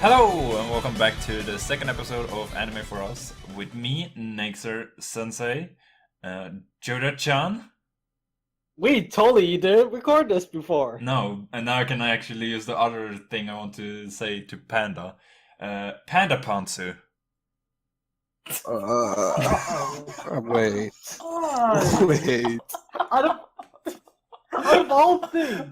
Hello and welcome back to the second episode of Anime for Us with me, Nayxerr Sensei, Jodha-chan. We totally didn't record this before. No, and now I can actually use the other thing I want to say to Panda. Panda Pantsu. Wait. Oh, Wait. out of all things.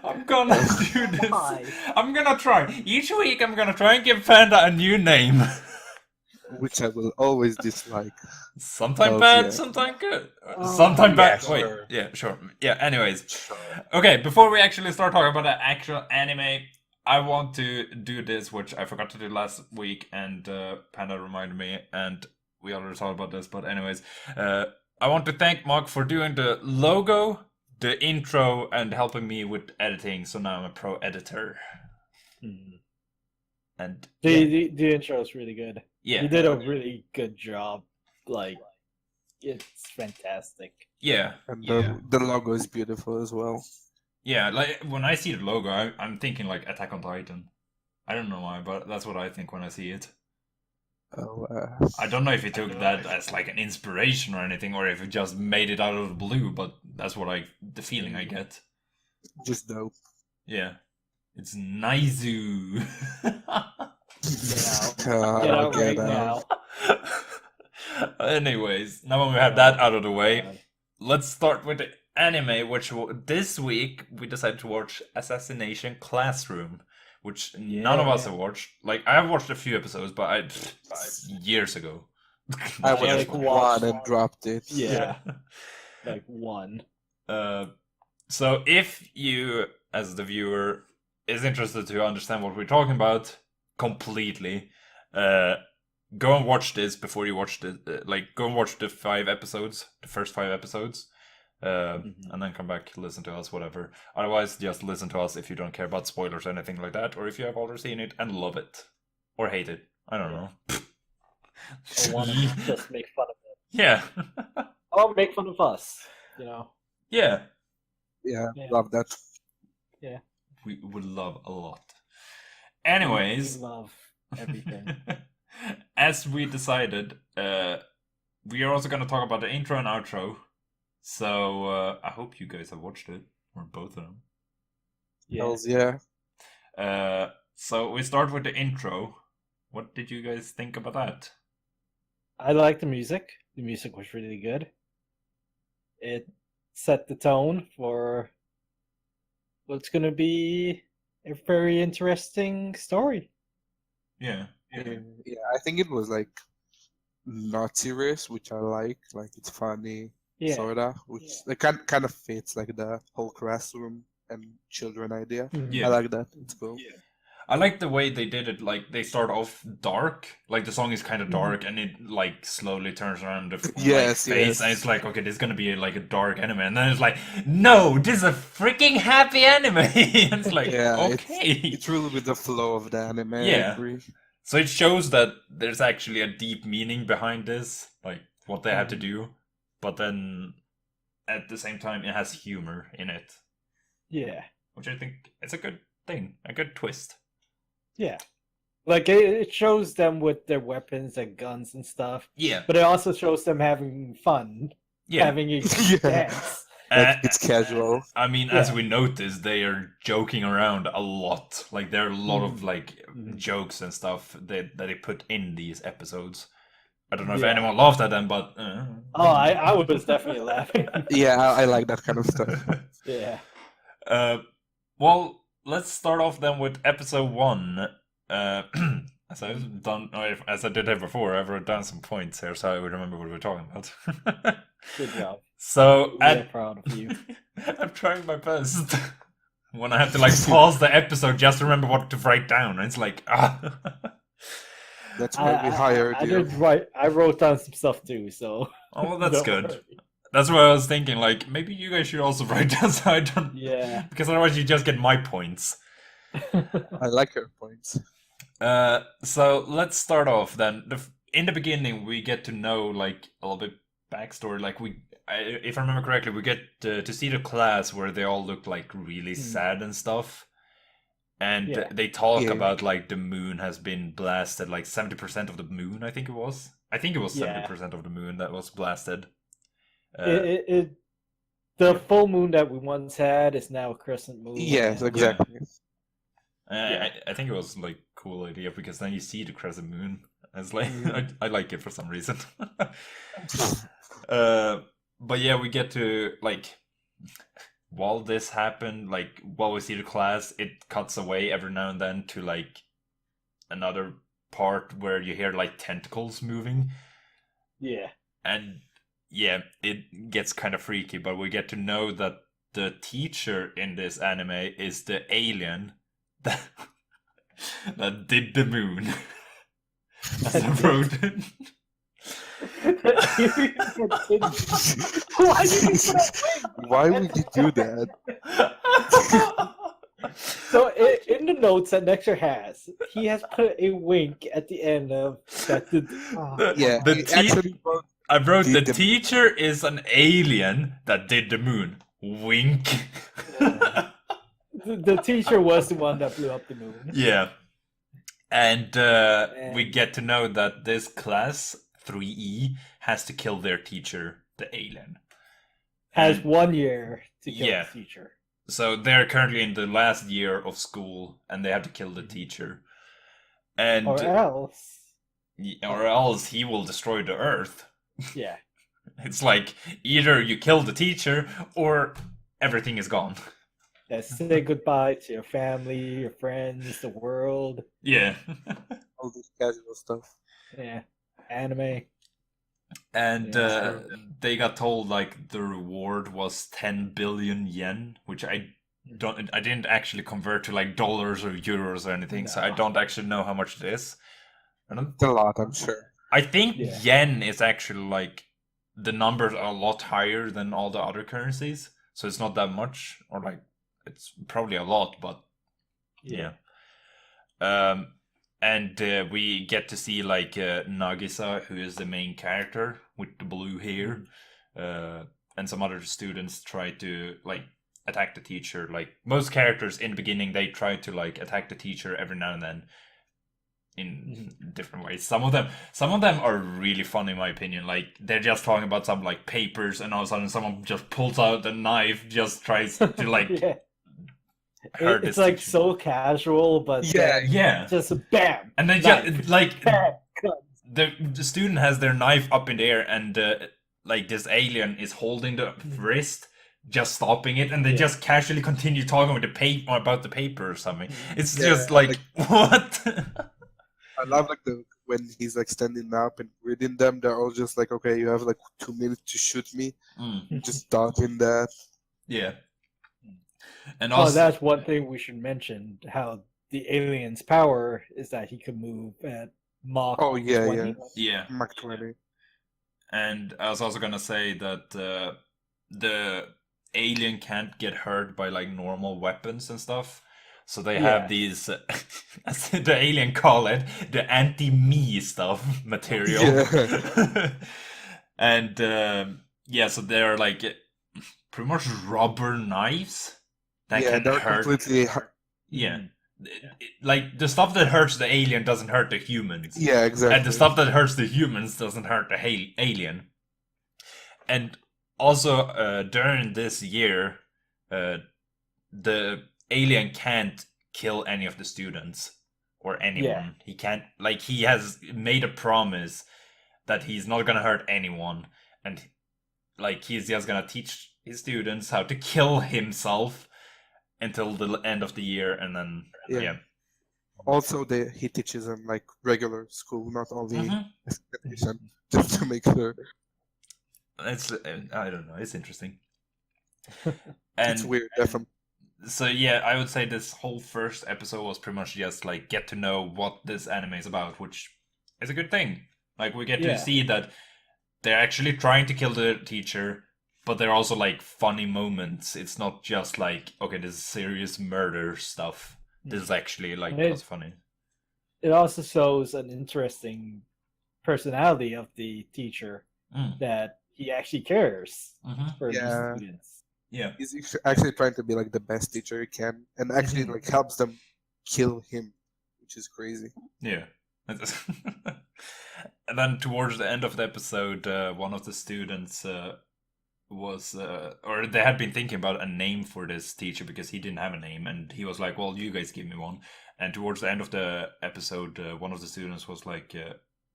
I'm gonna do this. Why? I'm gonna try. Each week I'm gonna try and give Panda a new name. Which I will always dislike. Sometime Oh, bad, yeah. sometime good. Oh, Sometime bad. yeah, Wait, sure. yeah, sure. Yeah, anyways. Okay, before we actually start talking about the actual anime, I want to do this, which I forgot to do last week, and Panda reminded me, and we already talked about this, but anyways. I want to thank Mark for doing the logo, the intro, and helping me with editing, so now I'm a pro editor. And The intro is really good. yeah. You did a really good job. Like, it's fantastic. Yeah. And Yeah. the logo is beautiful as well. Yeah, like when I see the logo, I'm thinking like Attack on Titan. I don't know why, but that's what I think when I see it. Oh, I don't know if he took that as like an inspiration or anything, or if he just made it out of the blue, but that's what the feeling I get. just dope. Yeah. It's Naizu. Get Get out right now. Anyways, now when we have that out of the way, let's start with the anime, which this week we decided to watch Assassination Classroom, which none of us have watched. Like, I have watched a few episodes, but years ago. I Yeah, watched like one and dropped it. Yeah. Like one. So if you, as the viewer, is interested to understand what we're talking about completely, go and watch this before you watch the go and watch the first 5 episodes, and then come back, listen to us, whatever. Otherwise, just listen to us if you don't care about spoilers or anything like that, or if you have already seen it and love it or hate it. I don't know. I want to just make fun of it. Yeah. Or make fun of us, you know. Yeah. Yeah, Yeah. love that. We would love a lot. We Anyways, love everything. as we decided, we are also going to talk about the intro and outro. So I hope you guys have watched it, or both of them. Yeah. Hells yeah. So we start with the intro. What did you guys think about that? I like the music. The music was really good. It set the tone for what's going to be a very interesting story. Yeah. Yeah, I think it was like not serious, which I like. Like it's funny, Yeah. sorta, which like kind of fits like the whole classroom and children idea. Yeah. I like that. It's cool. I like the way they did it. Like, they start off dark. Like, the song is kind of dark, and it like slowly turns around the Yes, face, yes. and it's like, okay, this is gonna be like a dark anime, and then it's like, no, this is a freaking happy anime. And it's like, Yeah, okay, It's really with the flow of the anime. I Yeah. agree. so it shows that there's actually a deep meaning behind this, like what they had to do, but then at the same time, it has humor in it, Yeah. which I think it's a good thing, a good twist. Yeah. Like it shows them with their weapons and guns and stuff, Yeah, but it also shows them having fun, yeah. having a Yeah. dance. Like it's casual. I mean, as Yeah. we noticed, they are joking around a lot. Like, there are a lot of like jokes and stuff that they put in these episodes. I don't know if Yeah. anyone laughed at them, but Oh, I was definitely laughing. Yeah, I like that kind of stuff. Yeah. Well, let's start off then with episode 1. As I've done, or as I did here before, I've wrote down some points here so I would remember what we're talking about. Good job. So, We are proud of you. I'm trying my best. When I have to like pause the episode just to remember what to write down, it's like, That's why we hired I you. did write. I wrote down some stuff too. So. Oh, well, that's don't good. worry. That's what I was thinking. Like, maybe you guys should also write down so I don't. Yeah. Because otherwise, you just get my points. I like your points. So let's start off then. In the beginning, we get to know like a little bit backstory. Like if I remember correctly, we get to see the class where they all look like really sad and stuff. And Yeah. they talk Yeah. about like the moon has been blasted, like 70% of the moon, I think it was. I think it was Yeah. 70% of the moon that was blasted. The full moon that we once had is now a crescent moon. Yes, and- exactly. Yeah. I think it was like a cool idea because then you see the crescent moon. It's like Mhm. I like it for some reason. But yeah, we get to like while this happened, like while we see the class, it cuts away every now and then to like another part where you hear like tentacles moving, Yeah. and yeah, it gets kind of freaky. But we get to know that the teacher in this anime is the alien that that did the moon. As I wrote it. Why did you put a wing? Why would you do that? So in the notes that Nexer has, he has put a wink at the end of that. Yeah, The he te- actually wrote I wrote the did the- teacher is an alien that did the moon. Wink. The teacher was the one that blew up the moon. Yeah. And we get to know that this class, 3E, has to kill their teacher, the alien. Has And 1 year to kill Yeah. the teacher. so they're currently in the last year of school and they have to kill the teacher. And Or else, he will destroy the earth. yeah. It's like either you kill the teacher or everything is gone. Say goodbye to your family, your friends, the world. Yeah. all this casual stuff. Yeah. Anime. And Yeah. they got told like the reward was 10 billion yen, which I didn't actually convert to like dollars or euros or anything, so I No. don't actually know how much it is. It's a lot, I'm sure. I think Yeah. yen is actually like the numbers are a lot higher than all the other currencies, so it's not that much, or like it's probably a lot, but yeah. And we get to see like Nagisa, who is the main character with the blue hair, and some other students try to like attack the teacher. Like most characters in the beginning, they try to like attack the teacher every now and then in different ways. Some of them are really fun in my opinion. Like they're just talking about some like papers, and all of a sudden someone just pulls out a knife, just tries to like Yeah. hurt It's this like teacher. so casual, but Yeah, then Yeah, just bam, and they knife. just like bam, cut. the student has their knife up in the air, and like this alien is holding the wrist, just stopping it, and they Yeah. just casually continue talking with the paper about the paper or something. It's Yeah, just like what? I love like when he's like standing up and reading them. They're all just like, okay, you have like 2 minutes to shoot me. Just dodging that. Yeah. And Oh, also, that's one thing we should mention. How the alien's power is that he can move at Mach. Oh, yeah, 20. yeah. Mach 20. And I was also gonna say that the alien can't get hurt by like normal weapons and stuff. So they have Yeah. these, as the alien call it, the anti-me stuff material. Yeah. And yeah, so they're like pretty much rubber knives that Yeah, can they're hurt. completely. Yeah. Like the stuff that hurts the alien doesn't hurt the humans. Yeah, exactly. And the stuff that hurts the humans doesn't hurt the alien. And also, during this year, the alien can't kill any of the students or anyone. Yeah. He can't, like, he has made a promise that he's not gonna hurt anyone. And, like, he's just gonna teach his students how to kill himself until the end of the year, and then, yeah. Also, he teaches in like regular school, not only Mhm. Assassination, just to make sure. It's I don't know. It's interesting. And It's weird, definitely. so yeah, I would say this whole first episode was pretty much just like get to know what this anime is about, which is a good thing. Like we get to Yeah. see that they're actually trying to kill the teacher, but they're also like funny moments. It's not just like, okay, this is serious murder stuff. This is actually like And what's funny. It also shows an interesting personality of the teacher, Mm. that he actually cares Mhm. for Yeah. these students. Yeah. He's actually trying to be like the best teacher he can, and actually Mhm. like helps them kill him, which is crazy. Yeah. And then towards the end of the episode, one of the students was, or they had been thinking about a name for this teacher because he didn't have a name, and he was like, well, you guys give me one. And towards the end of the episode, one of the students was like,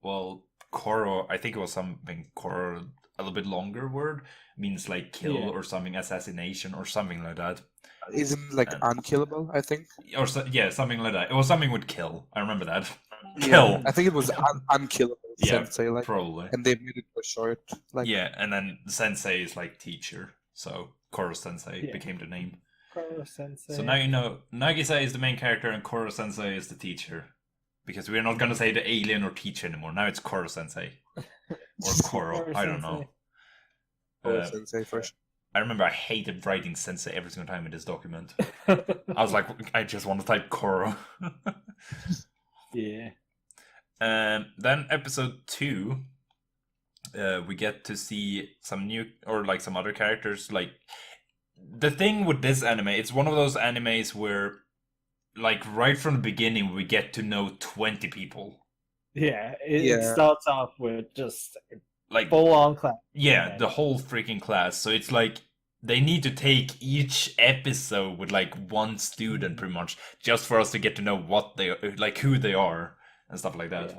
well, Koro, I think it was something Koro, a little bit longer word, means like kill or something, assassination or something like that. Isn't like unkillable, I think? Or something like that. It was something with kill. I remember that. Kill. I think it was unkillable sensei, like, probably. and they made it for short. Like, yeah, and then sensei is like teacher, so Koro Sensei became the name. Koro Sensei. So now you know Nagisa is the main character and Koro Sensei is the teacher, because we're not gonna say the alien or teacher anymore. Now it's Koro Sensei or Koro. I don't know. Koro Sensei first. I remember I hated writing Sensei every single time in this document. I was like, I just want to type Koro. Yeah. Then episode 2, we get to see some new, or like some other characters. Like, the thing with this anime, it's one of those animes where, like, right from the beginning, we get to know 20 people. Yeah, it starts off with just like full-on class. Yeah, the whole freaking class. So it's like they need to take each episode with like one student pretty much, just for us to get to know what they like, who they are and stuff like that. Yeah.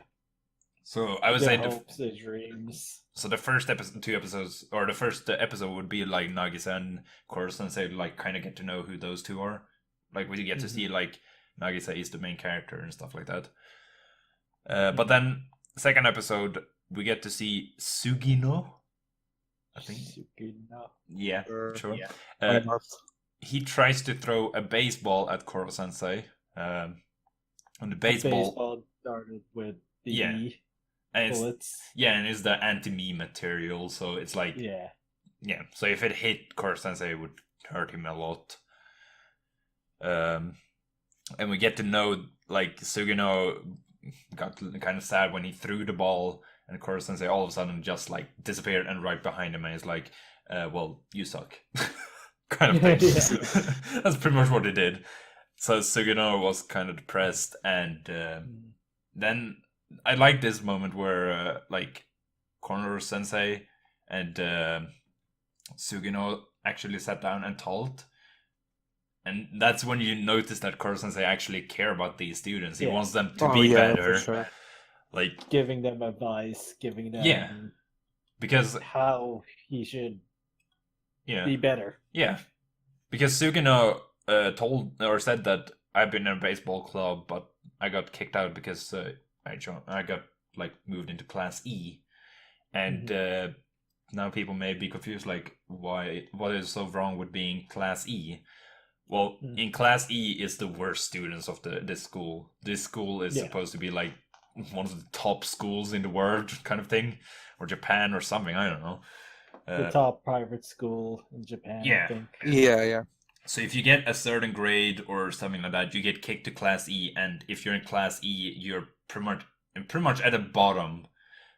So I would Their say hopes, their dreams. so the first episode, 2 episodes, or the first episode would be like Nagisa and Koro Sensei, like kind of get to know who those two are. Like we get to see like Nagisa is the main character and stuff like that. But then second episode we get to see Sugino. I think. Sugino. Yeah, sure. Yeah. He tries to throw a baseball at Koro Sensei. And the baseball started with the bullets. And it's the anti-me material, so it's like yeah. So if it hit Koro Sensei, it would hurt him a lot. And we get to know like Sugino got kind of sad when he threw the ball, and Koro Sensei all of a sudden just like disappeared, and right behind him is like, well, you suck. kind of thing. That's pretty much what he did. So Sugino was kind of depressed, and then I like this moment where like Koro Sensei and Sugino actually sat down and talked. And that's when you notice that Koro Sensei actually care about these students. He wants them to be better. For sure. Like giving them advice, giving them because how he should be better. Yeah. Because Sugino told or said that I've been in a baseball club, but I got kicked out because I got like moved into class E. And now people may be confused, like, what is so wrong with being class E? Well, in class E is the worst students of this school. This school is supposed to be like one of the top schools in the world, kind of thing, or Japan or something. I don't know. The top private school in Japan. I think. Yeah. So if you get a certain grade or something like that, you get kicked to class E, and if you're in class E, you're pretty much at the bottom.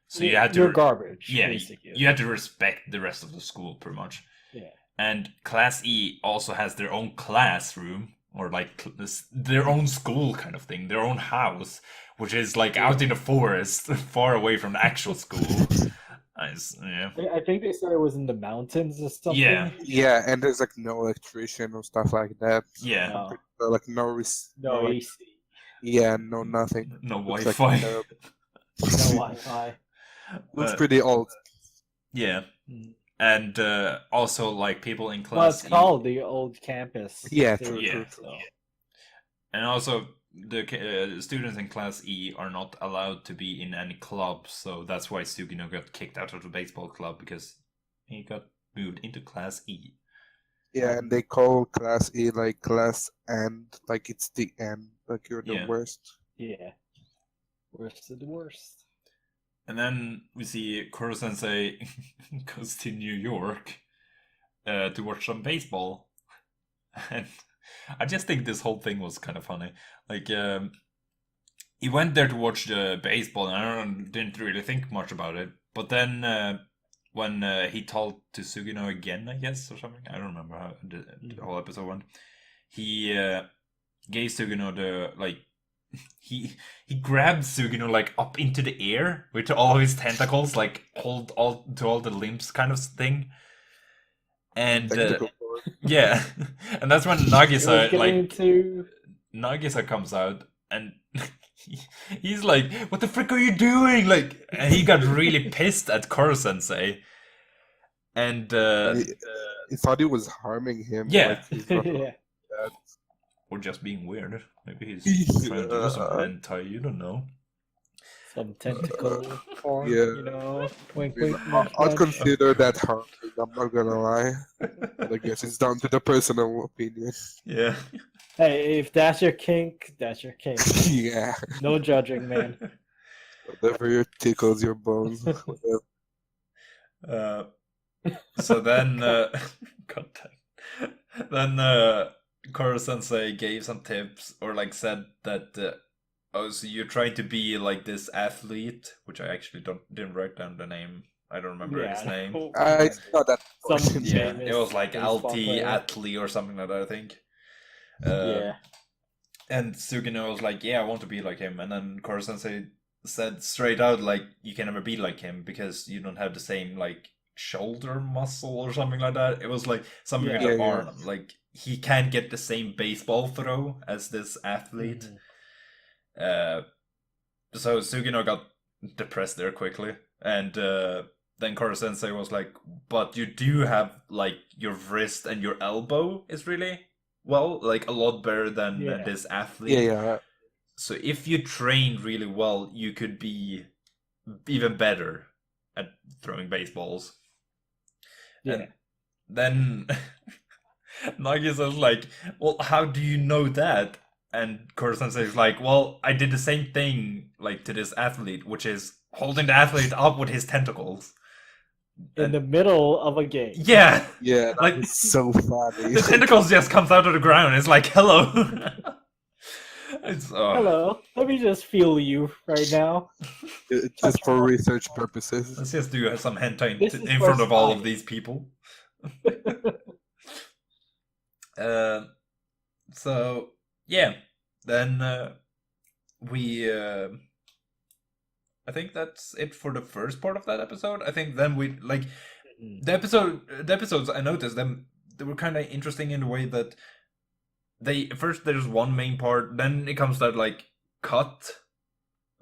So you had to. You're garbage. Yeah, basically. you had to respect the rest of the school, pretty much. Yeah. And Class E also has their own classroom, or like their own school kind of thing, their own house, which is like out in the forest, far away from the actual school. I think they said it was in the mountains or something. Yeah, and there's like no electrician or stuff like that. Yeah. Like no AC. Yeah, no nothing. No Wi-Fi. Wi-Fi. No Wi-Fi. Looks pretty old. Yeah. And also, like, people in class. Well, it's called the old campus. Yeah, true. And also, the students in Class E are not allowed to be in any club, so that's why Sugino got kicked out of the baseball club, because he got moved into Class E. Yeah, and they call Class E like class end, like it's the end, like you're the worst. Yeah. Worst of the worst. And then we see Koro Sensei goes to New York to watch some baseball. And I just think this whole thing was kind of funny. Like, he went there to watch the baseball, and I didn't really think much about it. But then when he talked to Sugino again, I guess, or something, I don't remember how the whole episode went. He gave Sugino the like he grabbed Sugino like up into the air with all of his tentacles, like hold all to all the limbs kind of thing. And Technical part. yeah, and that's when It was Nagisa getting like into Nagisa comes out and he's like, "What the frick are you doing?" Like, and he got really pissed at Koro Sensei. And He thought he was harming him. Yeah. Like he's not yeah. or just being weird. Maybe he's trying to do some Yeah. hentai. You don't know. Some tentacle form, Yeah. you know. Wink, I mean, wink, nudge, I'd nudge. consider that harming. I'm not gonna lie. But I guess it's down to the personal opinion. Yeah. Hey, if that's your kink, that's your kink. Yeah. No judging, man. Whatever tickles your bones. Whatever. So then, God damn. Then Koro Sensei gave some tips, or like said that, oh, so you're trying to be like this athlete, which I actually didn't write down the name. I don't remember his name. It's not that Some important. Yeah, famous it was like baseball Alti player. Atli or something like that, I think. Yeah. And Sugino was like, "Yeah, I want to be like him." And then Koro Sensei said straight out, like, "You can never be like him because you don't have the same like shoulder muscle or something like that." It was like something with Yeah, the yeah. arm. Like he can't get the same baseball throw as this athlete. Mhm. So Sugino got depressed there quickly, and then Koro Sensei was like, "But you do have like your wrist and your elbow is really well, like a lot better than Yeah. this athlete. Yeah. So if you train really well, you could be even better at throwing baseballs." Yeah. And then Nagisa's like, "Well, how do you know that?" And Koro Sensei's like, "Well, I did the same thing like to this athlete, which is holding the athlete up with his tentacles." In the middle of a game. Yeah, Yeah. like It's so funny. the tentacles just comes out of the ground. It's like, hello. It's Hello. Let me just feel you right now. Just for research purposes. Let's just do some hentai This is in for front of all of science. these people. So yeah, then we. I think that's it for the first part of that episode. I think then we like the episodes. I noticed them. They were kind of interesting in the way that they first there's one main part, then it comes that like cut,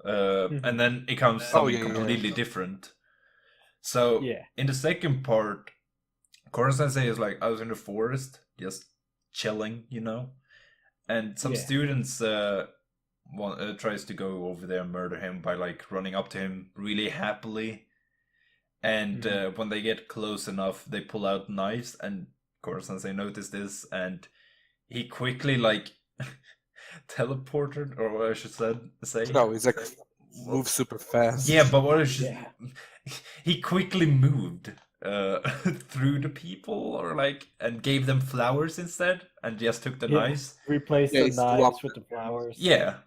and then it comes something yeah. completely different. So Yeah. in the second part, Koro Sensei is like, I was in the forest, just chilling, you know, and some Yeah. students tries to go over there and murder him by like running up to him really happily, and when they get close enough, they pull out knives, and Koro Sensei noticed this, and he quickly like teleported, or what I should say. No, he's like moves super fast. Yeah, but what I should Yeah. he quickly moved through the people, or like, and gave them flowers instead, and just took the Yeah. knives. Replace Yeah, the he knives swapped with the flowers. Yeah.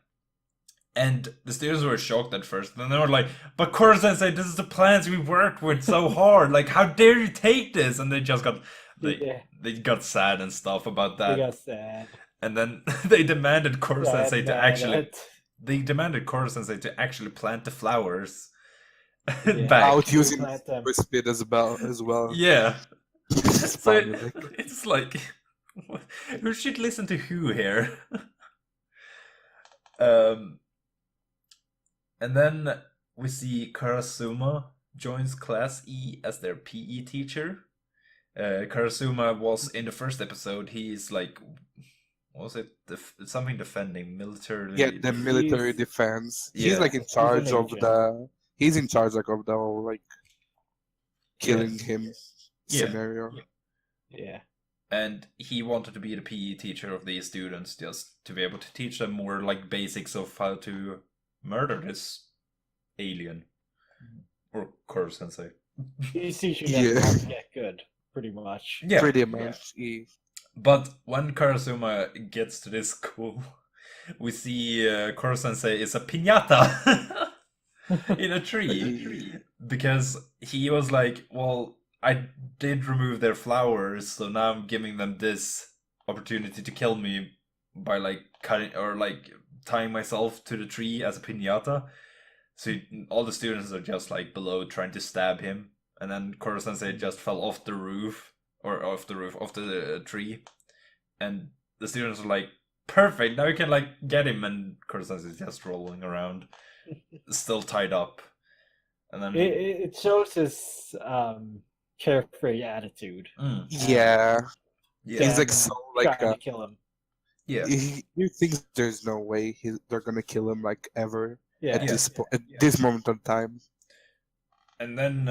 And the students were shocked at first. Then they were like, "But Koro Sensei, this is the plans we worked with so hard. Like, how dare you take this?" And they just got they got sad and stuff about They that. got sad. And then they demanded Koro Sensei to Sad actually at- they demanded Koro Sensei to actually plant the flowers Yeah. back. Out using Plant them. super speed as well. Yeah. It's So funny, like, it's like, who should listen to who here? And then we see Karasuma joins Class E as their PE teacher. Karasuma was in the first episode. He's like, what was it something defending military? yeah, the military He's- defense. Yeah. He's like in charge of agent. the. He's in charge like of the whole like killing him Yeah. scenario. Yeah. And he wanted to be the PE teacher of these students, just to be able to teach them more like basics of how to murder this alien, or Koro Sensei. He's teaching them Yeah. how to get good, pretty much. Yeah. Pretty much. But when Karasuma gets to this school, we see Koro Sensei is a piñata in a tree. Because he was like, well, I did remove their flowers, so now I'm giving them this opportunity to kill me by like cutting or like tying myself to the tree as a piñata. So all the students are just like below trying to stab him, and then Koro Sensei just fell off the roof off the tree, and the students are like, "Perfect! Now we can like get him." And Koro Sensei is just rolling around, still tied up, and then it shows his carefree attitude. Yeah. He's like Them so like trying to kill him. Yeah. he thinks there's no way they're gonna kill him like ever Yeah. at this moment in time. And then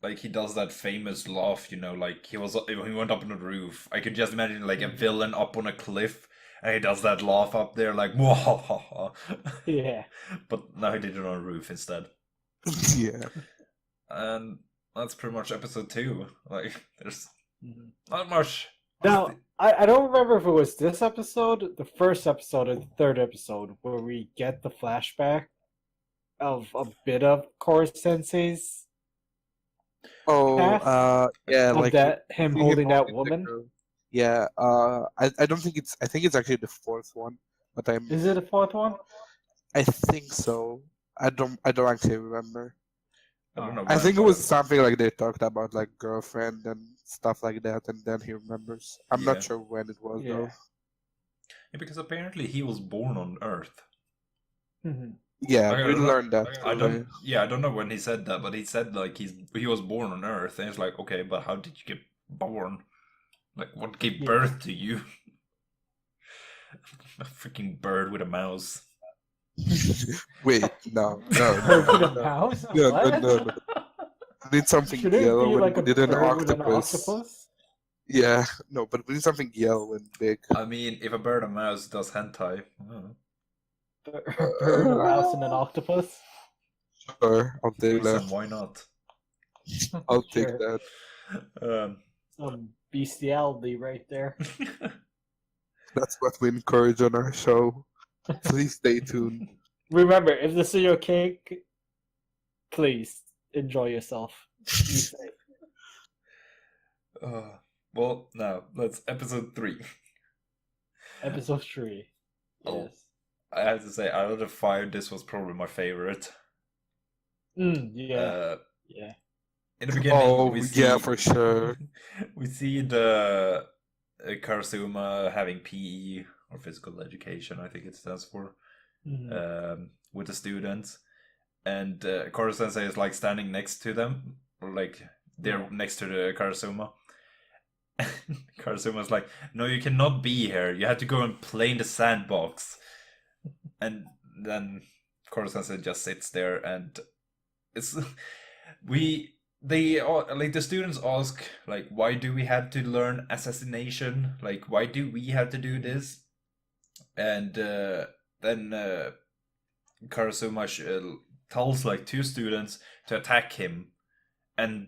like he does that famous laugh, you know, like he went up on the roof. I could just imagine like a villain up on a cliff, and he does that laugh up there, like whoa. Yeah. But now he did it on a roof instead. Yeah. And that's pretty much episode 2. Like there's not much. Now, I don't remember if it was this episode, the first episode, or the third episode, where we get the flashback of a bit of Koro Sensei's Oh, yeah, of like that him see holding that the woman. girl. Yeah, I don't think I think it's actually the fourth one, but Is it a fourth one? I think so. I don't actually remember. I don't know. I think it was something like they talked about like girlfriend and stuff like that, and then he remembers. I'm Yeah. not sure when it was Yeah. though. Yeah, because apparently he was born on Earth. Yeah, Like, I we don't know- learned that. I today. don't. Yeah, I don't know when he said that, but he said like he was born on Earth, and it's like, okay, but how did you get born? Like, what gave Yeah. birth to you? A freaking bird with a mouse. Wait, no. Bird with a mouse? No, What? no. We need something Should it yellow be when like we a did an bird with an octopus. octopus? Yeah, no, but we need something yellow and big. I mean, if a bird and mouse does hentai, Bird, a mouse, and an octopus? Sure, I'll take reason that. why not? I'll take Sure. that. Some bestiality right there. That's what we encourage on our show. Please stay tuned. Remember, if this is your cake, please enjoy yourself. Be safe. Well, now that's episode 3. Episode 3. Oh. Yes. I have to say, out of the 5, this was probably my favorite. Yeah. Yeah. In the beginning, Oh, we see, yeah, for sure. we see the Karasuma having PE, or physical education, I think it stands for, with the students, and Koro Sensei is like standing next to them, or like they're next to the Karasuma. Karasuma's like, "No, you cannot be here. You have to go and play in the sandbox." And then Koro Sensei just sits there, and it's the students ask like, why do we have to learn assassination? Like, why do we have to do this? And then Karasuma tells like 2 students to attack him, and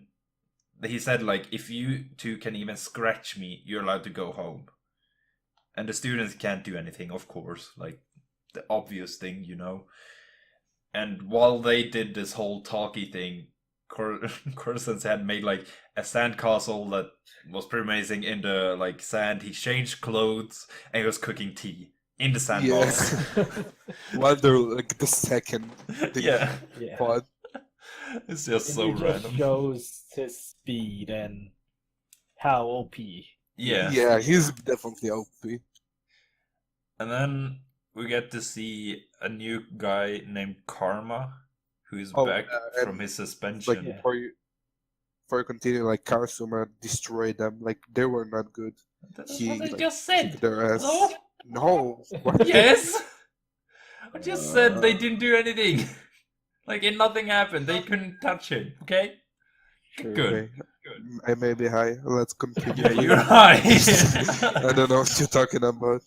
he said like, if you 2 can even scratch me, you're allowed to go home. And the students can't do anything, of course, like the obvious thing, you know. And while they did this whole talky thing, Koro Sensei had made like a sandcastle that was pretty amazing in the like sand. He changed clothes and he was cooking tea in the sandbox. While they're like the second Yeah. pod. It's just so It just random. shows his speed and how OP. Yeah. Yeah, he's definitely OP. And then we get to see a new guy named Karma, who's back from his suspension. Like before you continue, like Karasuma destroyed them. Like they were not good. That's what I just kicked said. their ass. No. No. What? Yes. I just said they didn't do anything. Like nothing happened. They couldn't touch him. Okay. True. Good. Okay. I may be high. Let's continue. Yeah, you're high. I don't know what you're talking about.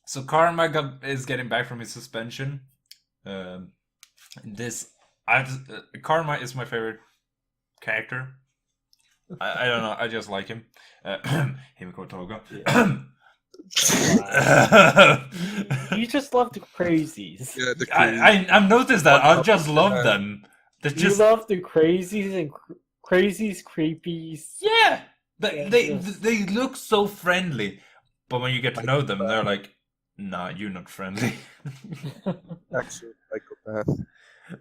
So Karma is getting back from his suspension. Karma is my favorite character. I don't know. I just like him. Himiko Toga. You just love the crazies. Yeah, the I've noticed that. I just love them. They're You just love the crazies and crazies, creepies. yeah. They look so friendly, but when you get to know them, they're like nah, you're not friendly. Actual psychopath.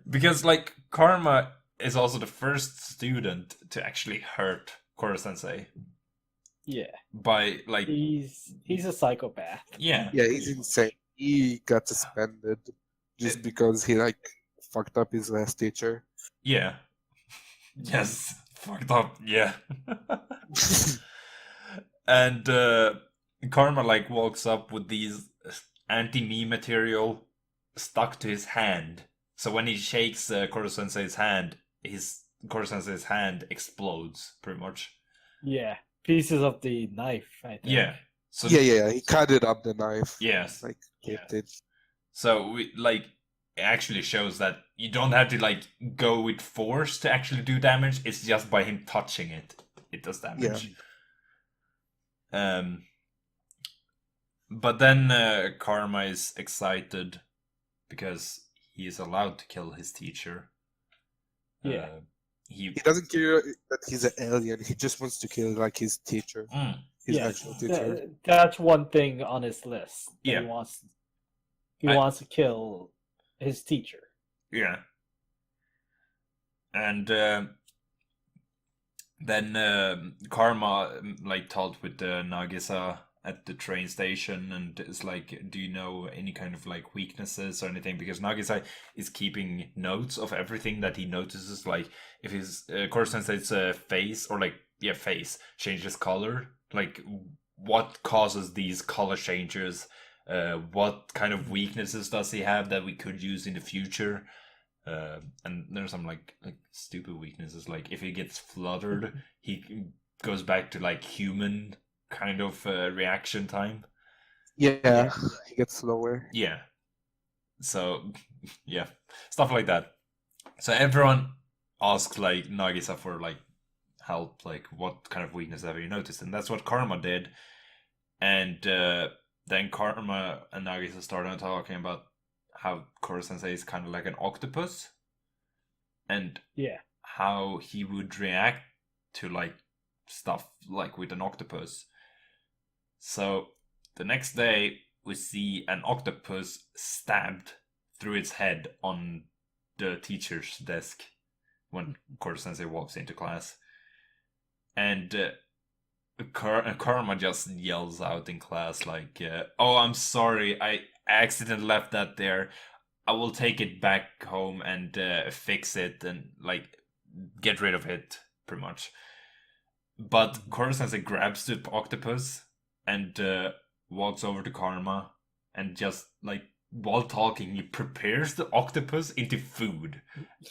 Because like Karma is also the first student to actually hurt Koro Sensei Yeah, by like he's a psychopath. yeah. Yeah, he's insane. He got suspended just because he like fucked up his last teacher. Yeah. Yes. Fucked up. Yeah. And Karma like walks up with these anti-me material stuck to his hand. So when he shakes Koro Sensei's hand, Koro Sensei's hand explodes pretty much. Yeah, pieces of the knife. I think. Yeah. So Yeah, he cut it up the knife. yes. Like taped it. So we like it actually shows that you don't have to like go with force to actually do damage. It's just by him touching it, it does damage. But then Karma is excited because he is allowed to kill his teacher. Yeah. He doesn't care that he's an alien. He just wants to kill like his teacher, his actual teacher. That's one thing on his list. That Yeah. He wants to kill his teacher. Yeah. And then Karma like talked with Nagisa at the train station and is like, do you know any kind of like weaknesses or anything? Because Nagisa is keeping notes of everything that he notices, like if his Koro Sensei's face or like face changes color, like what causes these color changes, what kind of weaknesses does he have that we could use in the future. And there's some like stupid weaknesses, like if he gets fluttered, he goes back to like human kind of reaction time. Yeah, he gets slower. Yeah. So yeah, stuff like that. So everyone asks like Nagisa for like help, like what kind of weakness have you noticed, and that's what Karma did. And then Karma and Nagisa started talking about how Koro Sensei is kind of like an octopus, and how he would react to like stuff like with an octopus. So the next day we see an octopus stabbed through its head on the teacher's desk when Koro Sensei walks into class, and Karma just yells out in class like, "Oh, I'm sorry, I accidentally left that there. I will take it back home and fix it and like get rid of it, pretty much." But Koro Sensei grabs the octopus and walks over to Karma and just like while talking, he prepares the octopus into food.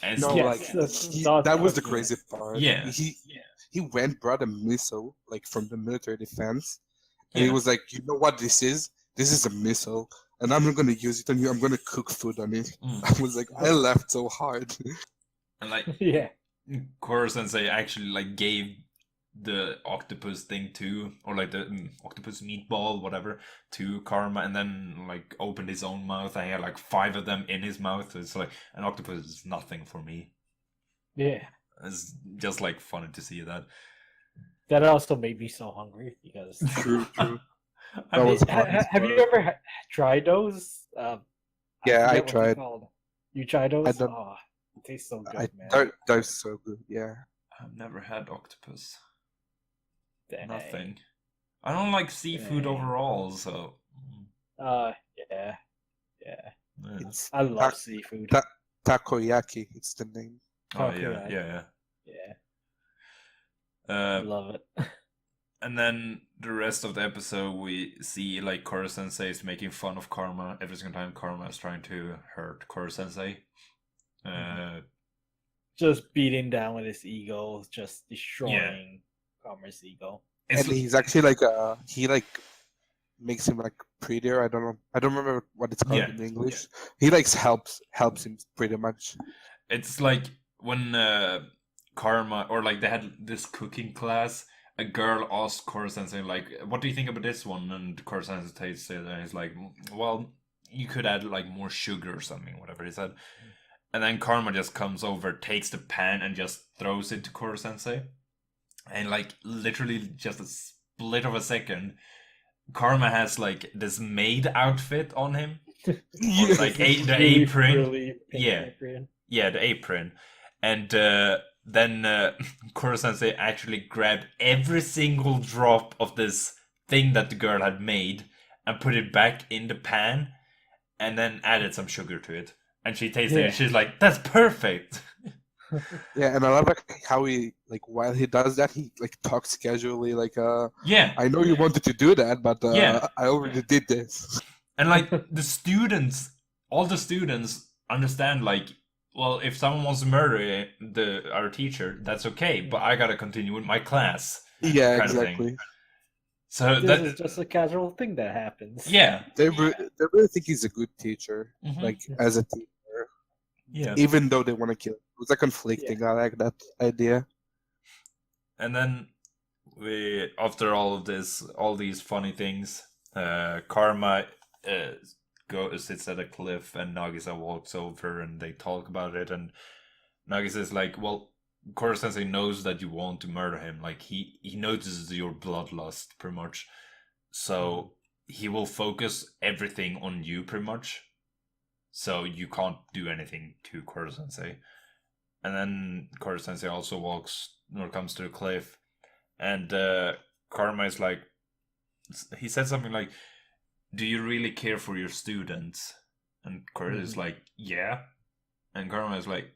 And that was the crazy part. Yeah. He went, brought a missile like from the military defense, and he was like, "You know what this is? This is a missile, and I'm not gonna use it on you. I'm gonna cook food on it." I was like, I laughed so hard. And like, Koro Sensei actually like gave the octopus thing to, or like the octopus meatball, whatever, to Karma, and then like opened his own mouth, and he had like 5 of them in his mouth. It's like an octopus is nothing for me. Yeah. It's just like funny to see that. That also made me so hungry because. True. Have you ever tried those? Yeah, I tried. You tried those? Oh, it tastes so good, man. They're so good. Yeah. I've never had octopus. Dang. Nothing. I don't like seafood overall, so. Yeah. I love seafood. Takoyaki, it's the name. Oh yeah. I love it. And then the rest of the episode, we see like Koro Sensei is making fun of Karma every single time Karma is trying to hurt Koro Sensei. Just beating down with his ego, just destroying Karma's ego. And he's actually like he like makes him like prettier. I don't remember what it's called in English. He like helps him pretty much. It's like when Karma, or like they had this cooking class, a girl asked Koro Sensei like, "What do you think about this one?" And Koro Sensei said, and he's like, "Well, you could add like more sugar or something," whatever he said. And then Karma just comes over, takes the pan, and just throws it to Koro Sensei. And like literally just a split of a second, Karma has like this maid outfit on him, Yeah. like This the really apron. frilly pink Yeah. apron. Yeah, the apron. And then Koro-sensei actually grabbed every single drop of this thing that the girl had made and put it back in the pan and then added some sugar to it. And she tasted it Yeah. and she's like, that's perfect. Yeah, and I love like how he like while he does that, he like talks casually like Yeah. I know you wanted to do that, but Yeah. I already did this. And like the students, all the students understand like, well, if someone wants to murder our teacher, that's okay, but I gotta continue with my class. Yeah, Kind of thing. exactly. So This is just a casual thing that happens. yeah, They really think he's a good teacher, Mhm. like as a teacher, yeah. even though they want to kill him. It was like conflicting. I like that idea. And then after all of this, all these funny things, Karma sits at a cliff, and Nagisa walks over, and they talk about it. And Nagisa is like, "Well, Koro-sensei knows that you want to murder him. Like he notices your bloodlust, pretty much. So he will focus everything on you, pretty much. So you can't do anything to Koro-sensei." And then Koro-sensei also comes to the cliff, and Karma is like, he said something like, "Do you really care for your students?" And Koro is like, "Yeah." And Karma is like,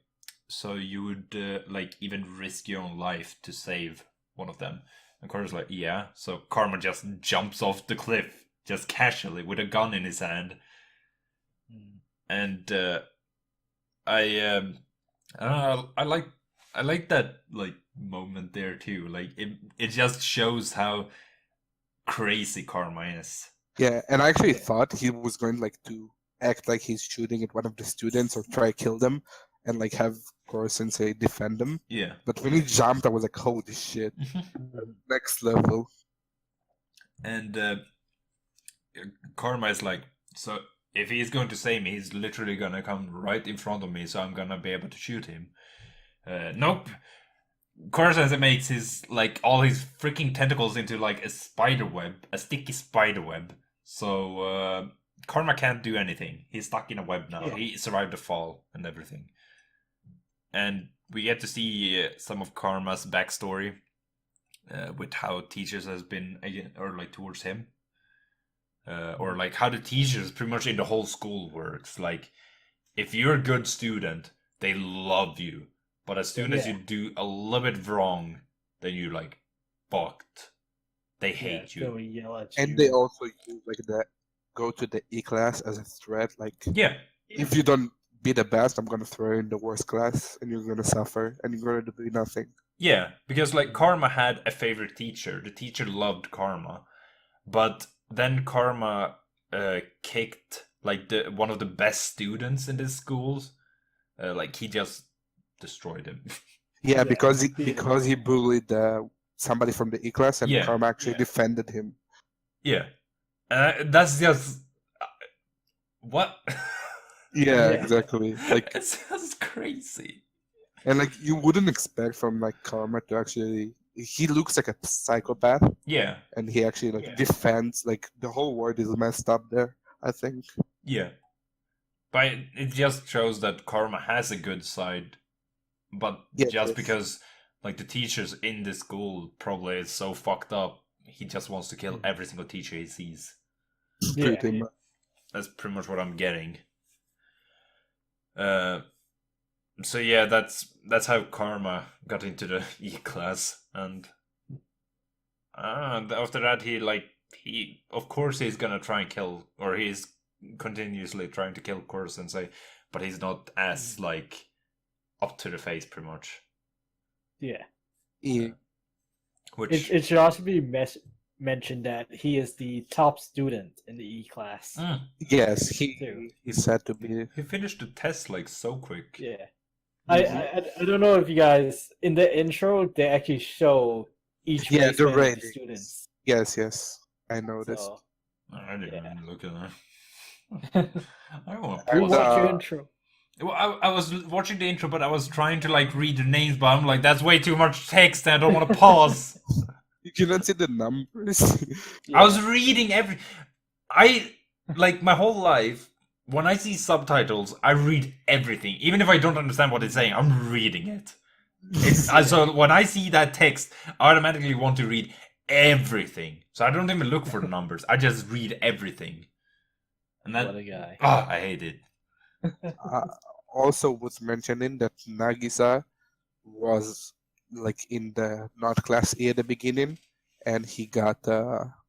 "So you would like even risk your own life to save one of them?" And Koro is like, "Yeah." So Karma just jumps off the cliff, just casually with a gun in his hand, and I like that like moment there too. Like it just shows how crazy Karma is. Yeah, and I actually thought he was going like to act like he's shooting at one of the students or try to kill them, and like have Koro-sensei defend him. Yeah. But when he jumped, I was like, "Holy shit, next level!" And Karma is like, so if he's going to save me, he's literally gonna come right in front of me, so I'm gonna be able to shoot him. Nope. Koro-sensei makes his like all his freaking tentacles into like a spider web, a sticky spider web. So Karma can't do anything. He's stuck in a web now. Yeah. He survived the fall and everything. And we get to see some of Karma's backstory with how teachers has been or like towards him. Or like how the teachers pretty much in the whole school works. Like if you're a good student, they love you. But as soon as you do a little bit wrong, then you like fucked. They hate you. They'll yell at you. And they also use like that go to the E class as a threat. Like, Yeah. if you don't be the best, I'm gonna throw you in the worst class, and you're gonna suffer, and you're gonna do nothing. Yeah, because like Karma had a favorite teacher. The teacher loved Karma, but then Karma kicked like one of the best students in this schools. Like he just destroyed him. Yeah, because beat him. because he bullied somebody from the E class, and Yeah, Karma actually defended him. Yeah, that's just what. Yeah, Yeah. exactly. Like, It's just crazy. and like you wouldn't expect from like Karma to actually. He looks like a psychopath, Yeah, and he actually like defends. Like the whole world is messed up there, I think. yeah. But it just shows that Karma has a good side, but Yes, just yes. because like the teachers in this school probably is so fucked up, he just wants to kill every single teacher he sees. Yeah. Pretty much. That's pretty much what I'm getting. So yeah, that's how Karma got into the E class, and after that he of course he's gonna try and kill, or he's continuously trying to kill Koro-sensei, but he's not as like up to the face, pretty much. Yeah. Yeah. Which It should also be mentioned that he is the top student in the E class. Yes, Too. he's said to be. he finished the test like so quick. Yeah. I don't know if you guys in the intro they actually show each Yeah, the placement of the ratings. students. Yes, I noticed. So I didn't Yeah. even look at that. I don't want to we was, watch your uh, intro. Well, I was watching the intro, but I was trying to like read the names, but I'm like, that's way too much text, and I don't want to pause. You cannot see the numbers. I was reading like my whole life, when I see subtitles, I read everything. Even if I don't understand what it's saying, I'm reading it. So when I see that text, I automatically want to read everything. So I don't even look for the numbers. I just read everything. And that, What a guy. oh, I hate it. Also was mentioning that Nagisa was like in the not class A at the beginning, and he got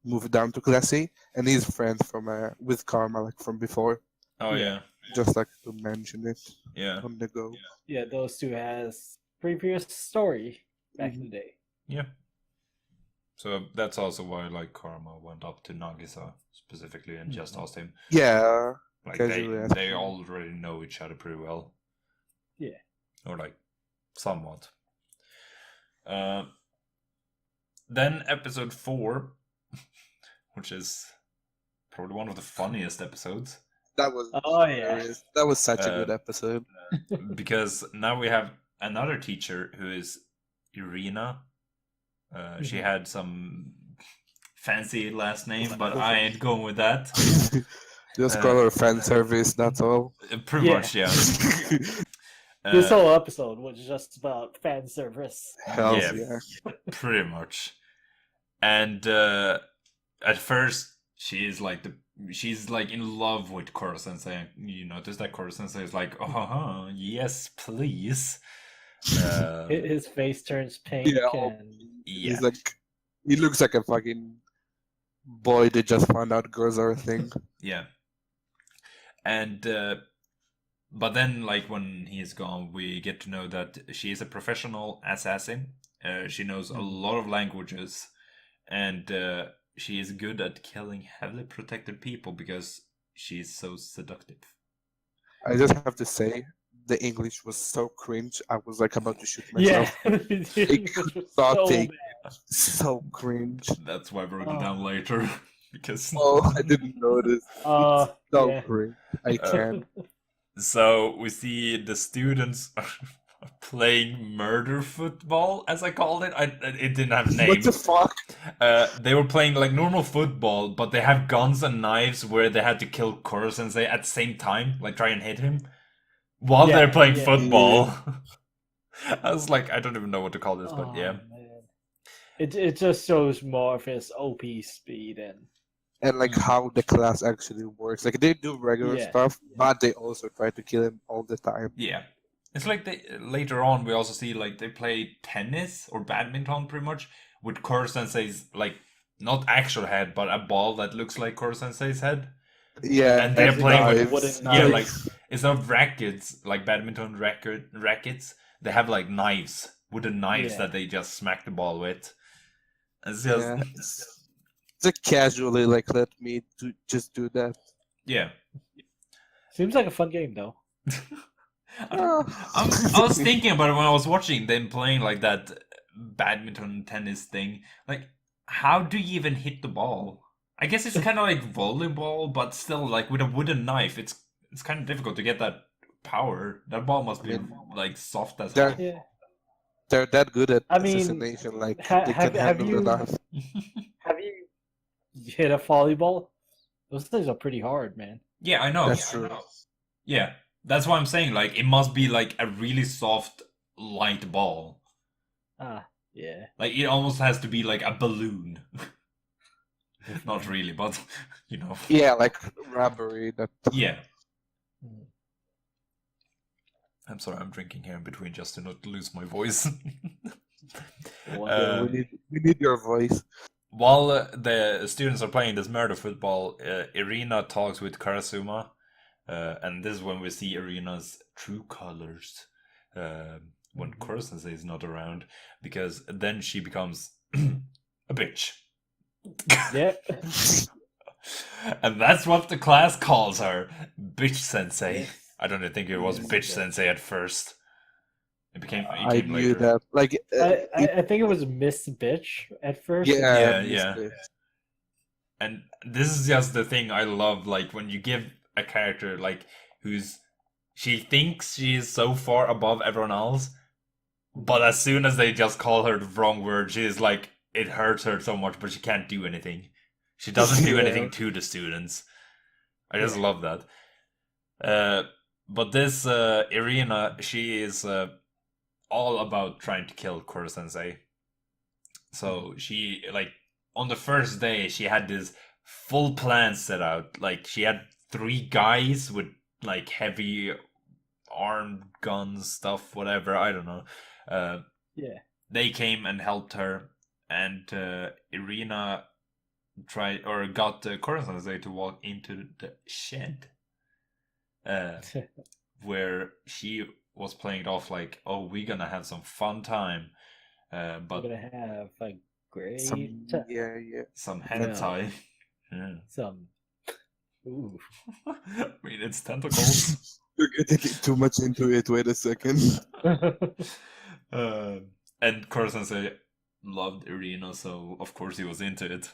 moved down to class A, and he's friends from with Karma like from before. Oh yeah, Just like to mention it yeah, on the go. Yeah, those two has previous story back in the day. yeah. So that's also why like Karma went up to Nagisa specifically and just asked him. Yeah, Like casually they asking. already know each other pretty well. Yeah. Or like somewhat. Then episode 4, which is probably one of the funniest episodes. That was Oh yeah. hilarious. That was such a good episode. Because now we have another teacher who is Irina. She had some fancy last name, but I ain't going with that. Just call her fan service, that's all. Pretty Yeah. much, yeah. This whole episode was just about fan service. Hells Yeah. yeah. Pretty much. And at first she's like in love with Koro Sensei. You notice that Koro Sensei is like, oh yes, please. His face turns pink. Yeah. And Yeah. He's like, he looks like a fucking boy that just found out girls are a thing. Yeah. And but then like when he is gone, we get to know that she is a professional assassin. She knows a lot of languages, and she is good at killing heavily protected people because she's so seductive. I just have to say, the English was so cringe. I was like about to shoot yeah, myself. it was thought so they- bad. So cringe. That's why I wrote it down later. Because Oh, I didn't notice. So Yeah. cringe. I can't. so we see the students playing murder football, as I called it. It didn't have a name. What the fuck? They were playing like normal football, but they have guns and knives where they had to kill Koro Sensei at the same time, like try and hit him while Yeah, they're playing yeah. football. I was like, I don't even know what to call this, but Oh, yeah. man. It just shows more of his OP speed And like how the class actually works. Like they do regular Yeah. stuff, but they also try to kill him all the time. Yeah. It's like they later on we also see like they play tennis or badminton pretty much with Koro Sensei's like not actual head but a ball that looks like Koro Sensei's head. Yeah, And they're As in playing with knives. wooden yeah, knives. like it's not rackets like badminton rackets. They have like knives, wooden knives Yeah. that they just smack the ball with. It's just Yeah. Just casually like let me just do that. yeah. Seems like a fun game though. I was thinking about it when I was watching them playing like that badminton tennis thing. Like, how do you even hit the ball? I guess it's kind of like volleyball, but still, like with a wooden knife, it's kind of difficult to get that power. That ball must be like soft as hell. They're- Yeah. They're that good at I mean, assassination, like ha- they have- can have handle you- the knife. Have you hit a volleyball? Those things are pretty hard, man. Yeah, I know. That's true. Yeah, that's what I'm saying. Like, it must be like a really soft, light ball. Yeah. Like, it almost has to be like a balloon. Not really, but you know. Yeah, like rubbery. That Yeah. Mm. I'm sorry, I'm drinking here in between just to not lose my voice. Well, we need your voice. While the students are playing this murder football, Irina talks with Karasuma, and this is when we see Irina's true colors when Koro Sensei is not around, because then she becomes a bitch. yeah. And that's what the class calls her, Bitch Sensei. Yes. I don't think it was Yes, Bitch yes. Sensei at first. It came I knew later. that. Like, I think it was Miss Bitch at first. yeah, Yeah. And this is just the thing I love, like when you give a character like she thinks she is so far above everyone else, but as soon as they just call her the wrong word, she is like it hurts her so much, but she can't do anything. She doesn't do Yeah. anything to the students. I just love that. But this Irina, she is all about trying to kill Koro Sensei. So she, like, on the first day, she had this full plan set out. Like, she had 3 guys with, like, heavy armed guns, stuff, whatever, I don't know. Yeah. They came and helped her, and Irina tried, or got Koro Sensei to walk into the shed. Where she was playing it off like, oh, we're gonna have some fun time. But We're gonna have a great Some, time. yeah. some Yeah. hentai. Yeah. Some. Ooh. I mean, it's tentacles. You're getting too much into it. Wait a second. And Koro Sensei loved Irina, so of course he was into it.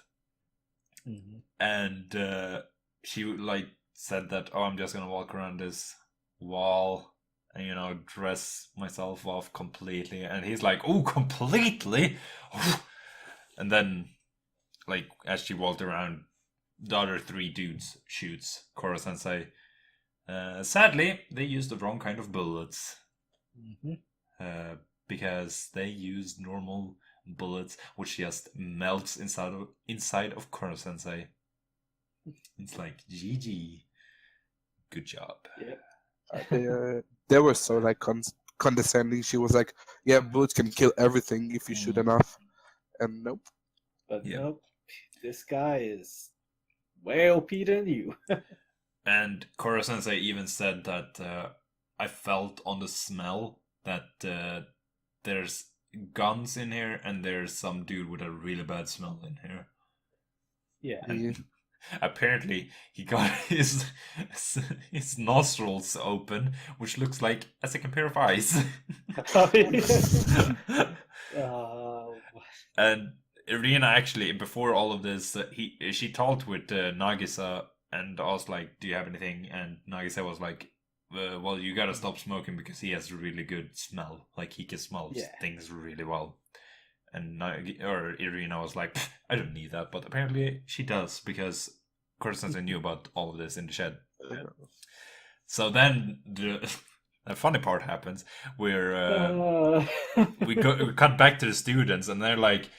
Mhm. And she like said that, oh, I'm just gonna walk around this wall and, you know, dress myself off completely. And he's like, oh, completely? And then, like, as she walked around, the other 3 dudes shoots Koro Sensei. Sadly, they used the wrong kind of bullets. Mhm. Because they used normal bullets, which just melts inside of Koro Sensei. It's like, GG. Good job. Yeah. They were so like condescending. She was like, "Yeah, bullets can kill everything if you shoot enough." And nope. But Yeah. nope. This guy is way OP than you. And Koro Sensei even said that I felt on the smell that there's guns in here and there's some dude with a really bad smell in here. Yeah. And apparently he got his nostrils open, which looks like a second pair of eyes. And Irina actually, before all of this, she talked with Nagisa and asked like, "Do you have anything?" And Nagisa was like, "Well, you gotta stop smoking because he has a really good smell. Like he can smell things really well." And Irina was like, "I don't need that," but apparently she does because Koro Sensei knew about all of this in the shed. So then the funny part happens where we cut back to the students and they're like,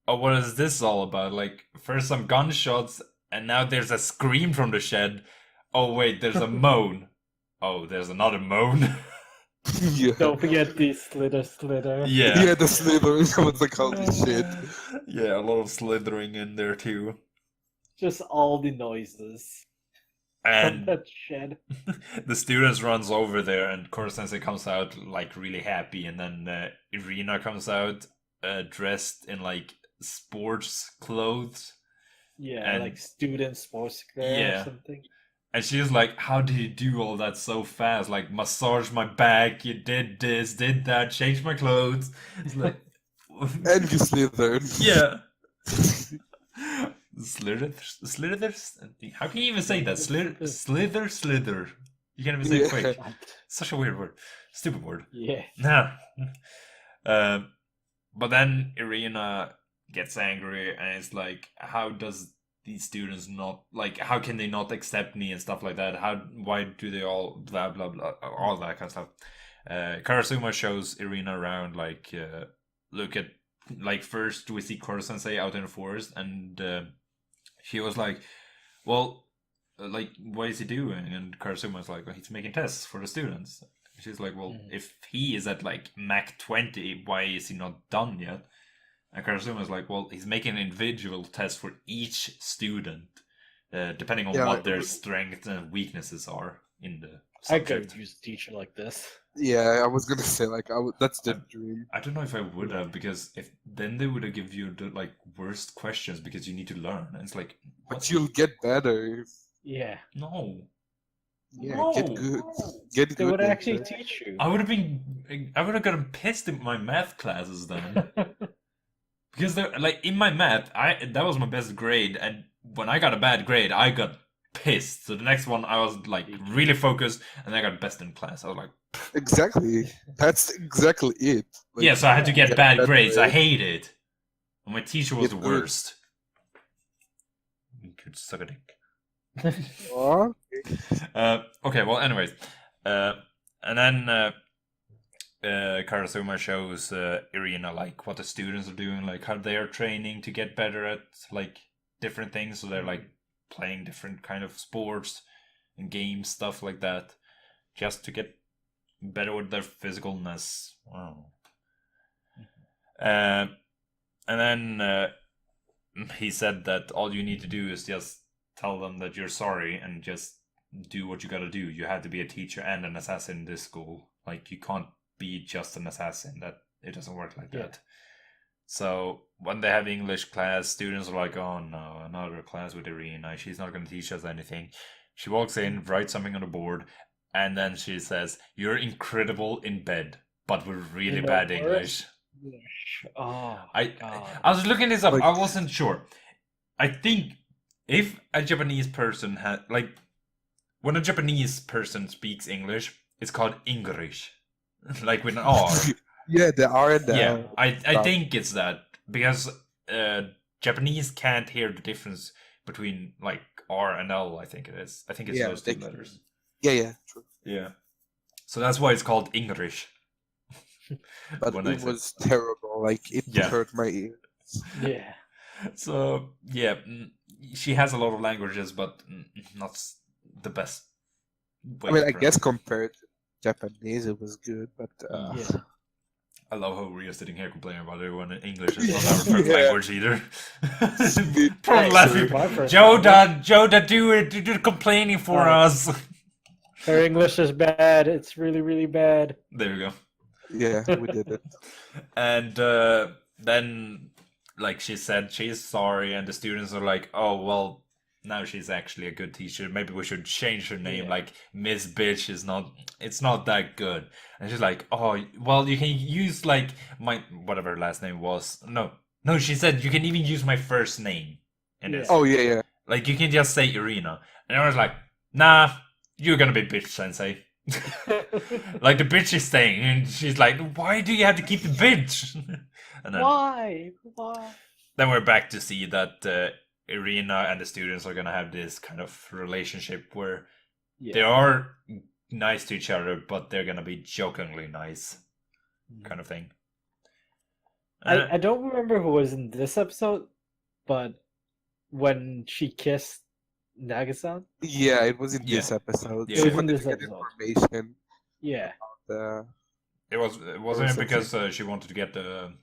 oh, what is this all about? Like, first some gunshots and now there's a scream from the shed. Oh wait, there's a moan. Oh, there's another moan. Yeah. Don't forget the slither. Yeah, the slithering. I was like, holy shit. Yeah, a lot of slithering in there too. Just all the noises from And that shed. the students runs over there and Koro Sensei comes out like really happy, and then Irina comes out dressed in like sports clothes. Yeah, And- like student sports wear Yeah. or something. And she's like, how did you do all that so fast? Like, massage my back, you did this, did that, changed my clothes. It's like, And you slithered. yeah. Slithers? How can you even say that? Slither? You can't even say it quick. Such a weird word. Stupid word. Yeah. Nah. But then Irina gets angry and it's like, how does these students not, like, how can they not accept me and stuff like that? Why do they all blah blah blah, all that kind of stuff. Karasuma shows Irina around, like, look at, like, first we see Koro Sensei out in the forest and she was like, well, like, what is he doing? And Karasuma's like, well, he's making tests for the students. She's like, well, if he is at like Mach 20, why is he not done yet? And Karasuma's like, well, he's making an individual test for each student, depending on what their strengths and weaknesses are in the subject. I could use a teacher like this. Yeah, I was gonna say like that's the dream. I don't know if I would have, because if then they would have given you the like worst questions because you need to learn. And it's like, But you'll get better. Yeah. no. Yeah, No. get good. Get They good. would actually later. teach you. I would have gotten pissed in my math classes then. Because they're like, in my math, that was my best grade, and when I got a bad grade, I got pissed. So the next one I was like really focused, and I got best in class. I was like, Exactly. That's exactly it. Like, yeah, so I had to get bad grades. I grade. hate it. My teacher was the It- worst. You could suck a dick. Oh, Okay, well, anyways. And then Karasuma shows Irina like what the students are doing, like how they are training to get better at like different things. So they're like playing different kind of sports and games, stuff like that, just to get better with their physicalness. Wow. And then he said that all you need to do is just tell them that you're sorry and just do what you gotta do. You have to be a teacher and an assassin in this school. Like, you can't be just an assassin. That it doesn't work like that. So when they have English class, students are like, "Oh no, another class with Irina. She's not gonna teach us anything." She walks in, writes something on the board, and then she says, "You're incredible in bed, but with really In the bad worst English." Oh, I God. I was looking this up. Like- I wasn't sure. I think if a Japanese person had like when a Japanese person speaks English, it's called English, like with an R. yeah, the R and the Yeah, L. I Stop. think it's that because Japanese can't hear the difference between like R and L. I think it is. I think it's Yeah, those two they- letters. Yeah, true. Yeah. So that's why it's called English. But When I it said- was terrible. Like it Yeah. hurt my ear. Yeah. So yeah, she has a lot of languages, but not the best. I mean, I guess compared to Japanese, it was good, but Yeah. I love how we're sitting here complaining about it when English is not our first Yeah. language either. Sweet. Probably last Sorry. week. My first language. Jodha, do it. Do the complaining for Oh. us. Her English is bad. It's really, really bad. There we go. Yeah, we did it. And then, like she said, she's sorry, and the students are like, "Oh well, now she's actually a good teacher. Maybe we should change her name. Yeah. Like Miss Bitch is not. It's not that good." And she's like, "Oh well, you can use like my whatever her last name was. No, she said you can even use my first name in this. Oh yeah. Like you can just say Irina." And I was like, "Nah, you're gonna be Bitch Sensei." Like the bitch is staying, and she's like, "Why do you have to keep the bitch?" And then, Why? Why? then we're back to see that Irina and the students are gonna have this kind of relationship where they Yeah. are nice to each other, but they're gonna be jokingly nice, kind of thing. I don't remember who was in this episode, but when she kissed Nagasan, Yeah, it was in Yeah. this episode. Yeah. She It was in wanted this to get episode. information. yeah, It wasn't it something. because she wanted to get the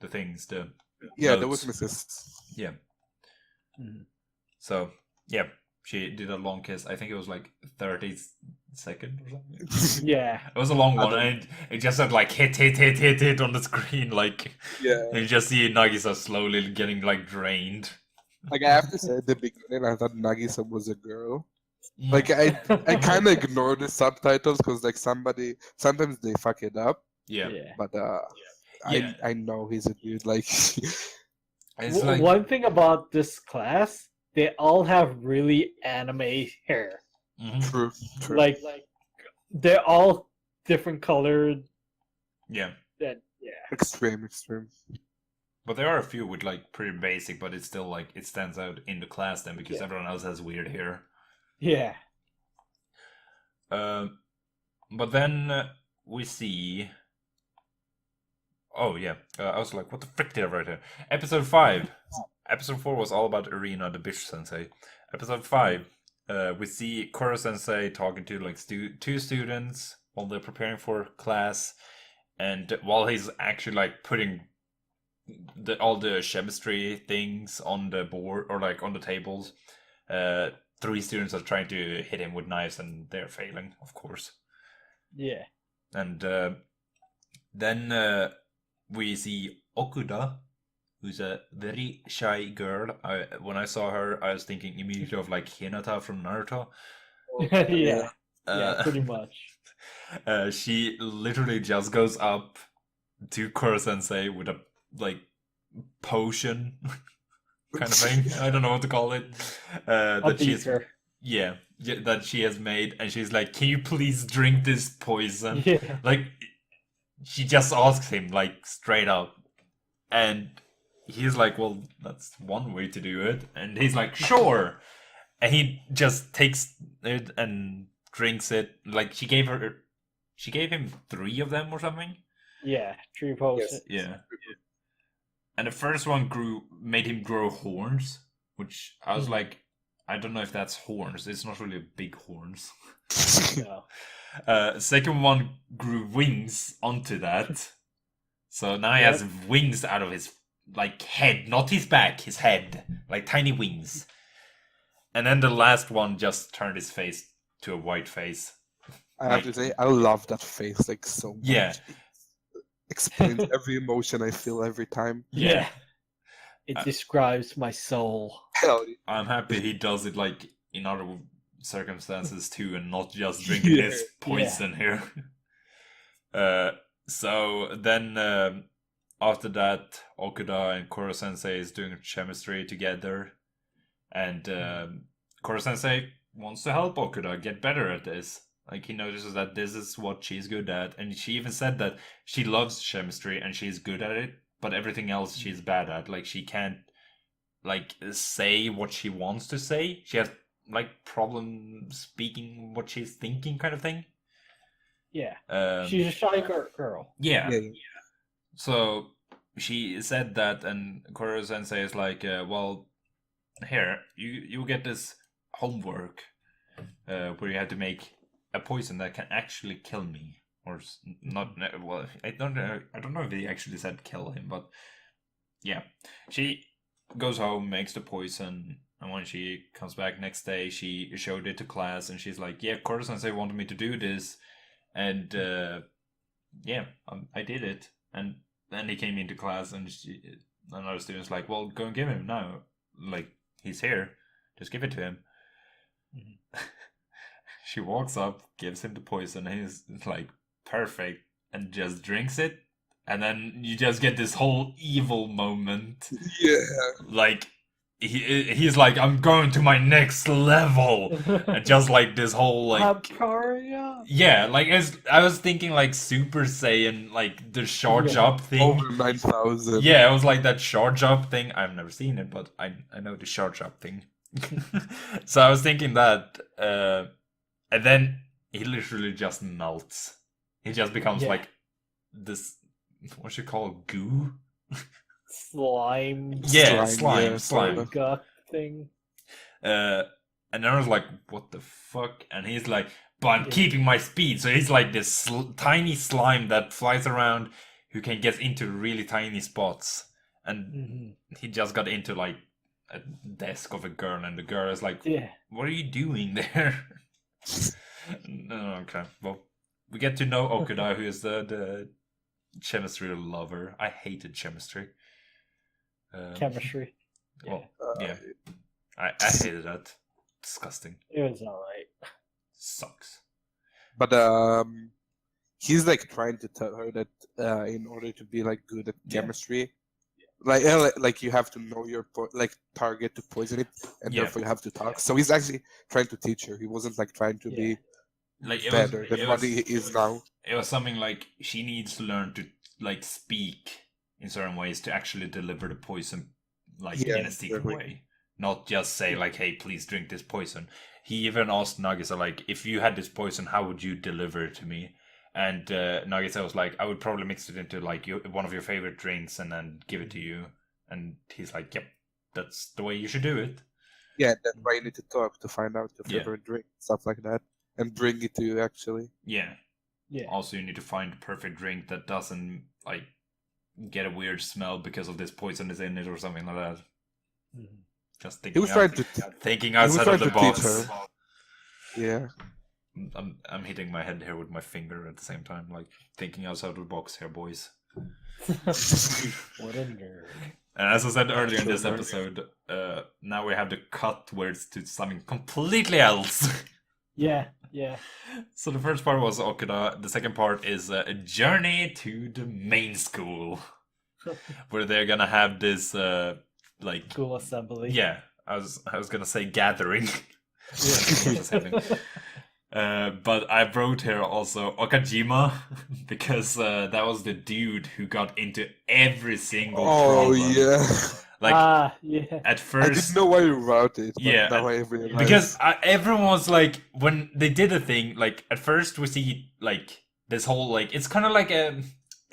things the Yeah, there was notes. Mrs. Yeah. Mhm. So yeah, she did a long kiss. I think it was like 30 seconds or something. yeah, It was a long I one, don't- and it just said like hit on the screen, like, Yeah. and you just see Nagisa slowly getting like drained. Like I have to say, at the beginning, I thought Nagisa was a girl. Mm. Like I kind of ignored the subtitles because like sometimes they fuck it up. yeah, yeah. But Yeah. I know he's a dude. Like it's like One thing about this class, they all have really anime hair. Mhm. true. Like they're all different colored. yeah, That yeah, Extreme. but there are a few with like pretty basic, but it's still like it stands out in the class then because Yeah. everyone else has weird hair. yeah. But then we see. Oh yeah, I was like, what the frick did I write here? Episode 5. Episode 4 was all about Irina, the bitch sensei. Episode 5, we see Koro sensei talking to like two students while they're preparing for class, and while he's actually like putting all the chemistry things on the board or like on the tables, 3 students are trying to hit him with knives, and they're failing, of course. Yeah. And then we see Okuda, who's a very shy girl. When I saw her, I was thinking immediately of like Hinata from Naruto. yeah. Uh, Yeah, pretty much. She literally just goes up to Kuro Sensei with a like potion kind of thing. I don't know what to call it. A That she's beaker. yeah, that she has made, and she's like, "Can you please drink this poison?" Yeah. Like, she just asks him like straight up, and he's like, well, that's one way to do it, and he's like, sure, and he just takes it and drinks it. Like she gave him 3 of them or something. Yeah, 3 potions. Yeah. And the first one made him grow horns, which I was like, I don't know if that's horns. It's not really big horns. No. Second one grew wings onto that. So now he has wings out of his like head, not his back, his head, like tiny wings. And then the last one just turned his face to a white face. I have to say, I love that face like so much. Yeah. It explains every emotion I feel every time. Yeah. It describes my soul. Hell yeah. I'm happy he does it like in other circumstances too, and not just drinking his poison here. So then after that, Okuda and Koro Sensei is doing chemistry together, and Koro Sensei wants to help Okuda get better at this. Like he notices that this is what she's good at, and she even said that she loves chemistry and she's good at it, but everything else she's bad at. Like she can't like say what she wants to say. She has like problem speaking what she's thinking, kind of thing. Yeah. She's a shy girl. Yeah. So she said that, and Koro Sensei is like, well, here, you get this homework where you have to make a poison that can actually kill me, or not. Well, I don't know if they actually said kill him, but yeah, she goes home, makes the poison, and when she comes back next day, she showed it to class, and she's like, yeah, Koro Sensei wanted me to do this, and yeah, I did it. And then he came into class, and another student's like, well, go and give him now, like he's here, just give it to him. She walks up, gives him the poison, and he's like, perfect, and just drinks it. And then you just get this whole evil moment. Yeah. Like, he's like, I'm going to my next level. And just like this whole, like... Yeah, like, I was thinking like Super Saiyan, like the charge up thing. Over 9,000. Yeah, it was like that charge up thing. I've never seen it, but I know the charge up thing. So I was thinking that... and then he literally just melts. He just becomes like this, what you call goo? Slime. Yeah, slime. Gut thing. And then I was like, what the fuck? And he's like, but I'm keeping my speed. So he's like this tiny slime that flies around, who can get into really tiny spots. And he just got into like a desk of a girl, and the girl is like, what are you doing there? Okay, well, we get to know Okuda, who is the chemistry lover. I hated chemistry. Chemistry. Well, yeah. I hated that. Disgusting. It was alright. Sucks. But he's like trying to tell her that in order to be like good at chemistry, like you have to know your target to poison it, and therefore you have to talk. So he's actually trying to teach her. He wasn't like trying to be like better than what he is now. It was something like she needs to learn to like speak in certain ways to actually deliver the poison, like in a secret way, not just say like, "Hey, please drink this poison." He even asked Nagisa like, "If you had this poison, how would you deliver it to me?" And Nagisa was like, I would probably mix it into like one of your favorite drinks and then give it to you. And he's like, yep, that's the way you should do it. Yeah, that's why you need to talk to find out your favorite drink, stuff like that, and bring it to you actually. Yeah. Also, you need to find a perfect drink that doesn't like get a weird smell because of this poison is in it or something like that. Just thinking outside of the box. Yeah. I'm hitting my head here with my finger at the same time, like thinking outside of the box here, boys. What a nerd. And as I said earlier in this episode, now we have the cut where it's to something completely else. Yeah. So the first part was Okuda. The second part is a journey to the main school, where they're gonna have this like school assembly. Yeah, I was gonna say gathering. But I wrote here also Okajima because that was the dude who got into every single Oh problem. yeah. Like yeah. at I first, didn't know why you wrote it, but yeah, now I realize. because everyone was like, when they did a thing, like at first we see like this whole like it's kind of like a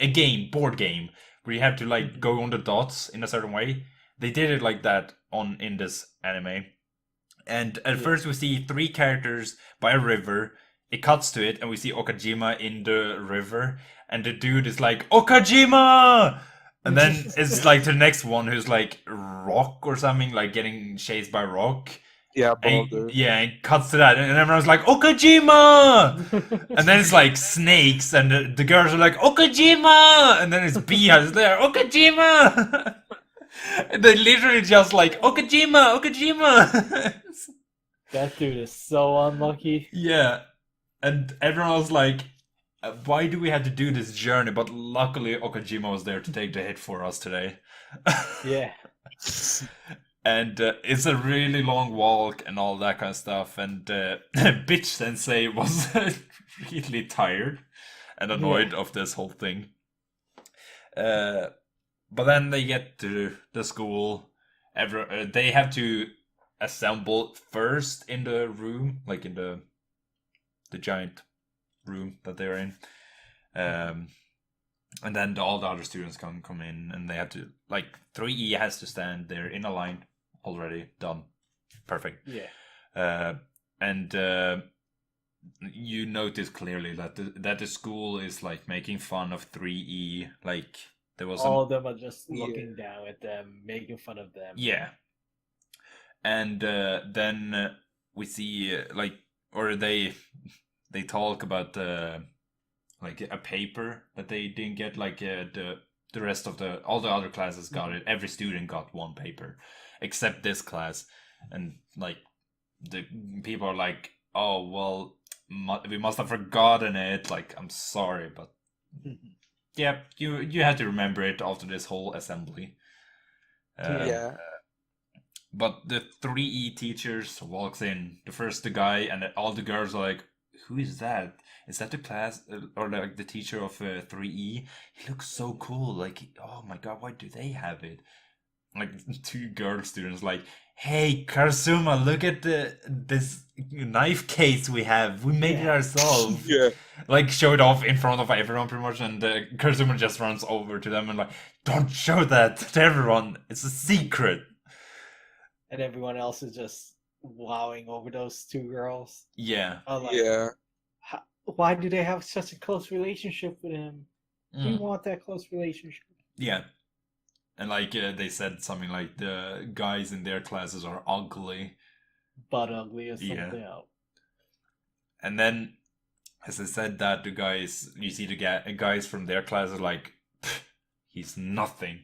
game, board game, where you have to like go on the dots in a certain way. They did it like that in this anime. And at first we see three characters by a river. It cuts to it, and we see Okajima in the river, and the dude is like, Okajima! And then it's like to the next one who's like Rock or something, like getting chased by Rock. Yeah, And Boulder. it cuts to that, and everyone's like, Okajima! And then it's like snakes, and the girls are like, Okajima! And then it's beehives there, Okajima! And they literally just like, Okajima! Okajima! That dude is so unlucky. Yeah, and everyone was like, why do we have to do this journey? But luckily, Okajima was there to take the hit for us today. Yeah. And it's a really long walk and all that kind of stuff. And Bitch Sensei was really tired and annoyed of this whole thing. But then they get to the school. They have to assemble first in the room, like in the giant room that they're in. And then all the other students come in, and they have to, like, 3E has to stand there in a line, already done, perfect. Yeah. And you notice clearly that the school is like making fun of 3E, like there was all of them are just looking down at them, making fun of them. Yeah. And then we see like, or they talk about like a paper that they didn't get, like the rest of all the other classes got it. Every student got one paper except this class, and like the people are like, oh well, we must have forgotten it, like I'm sorry, but yeah, you had to remember it after this whole assembly. Yeah. But the 3E teachers walks in. The guy, and all the girls are like, who is that? Is that the class or like the teacher of 3E? He looks so cool. Like, oh my god, why do they have it? Like two girl students like, hey Karasuma, look at this knife case we have. We made it ourselves. Yeah. Like show it off in front of everyone pretty much, and Karasuma just runs over to them and like, don't show that to everyone. It's a secret. And everyone else is just wowing over those two girls. Yeah. Like, Yeah. Why do they have such a close relationship with him? We want that close relationship. Yeah. And like they said something like the guys in their classes are ugly. But ugly or something else. And then, as I said that, the guys, you see the guys from their classes like, he's nothing.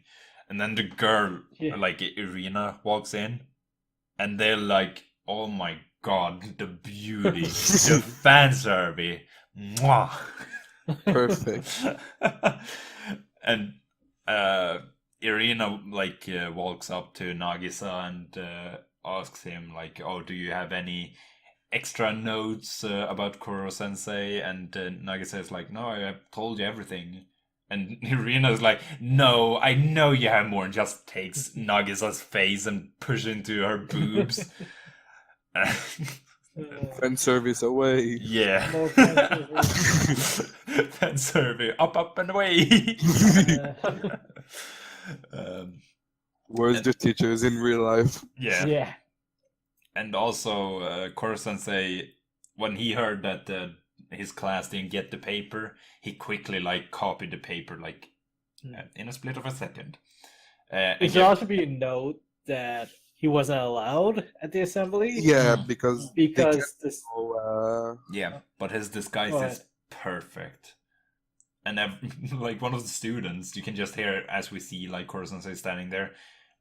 And then the girl, like Irina, walks in. And they're like, oh my god, the beauty, the fan service. Mwah! Perfect. And Irina like walks up to Nagisa and asks him like, oh, do you have any extra notes about Koro Sensei? And Nagisa is like, no, I have told you everything. And Irina's like, no, I know you have more, and just takes Nagisa's face and pushes into her boobs. Fan service away. Yeah. Fan service. Up and away. Where's the teachers in real life? Yeah. Yeah. And also, Koro Sensei, when he heard that his class didn't get the paper, he quickly like copied the paper like in a split of a second. It should also be a note that he wasn't allowed at the assembly. Yeah, because this. Yeah, but his disguise is perfect. And like one of the students, you can just hear as we see like Koro Sensei standing there.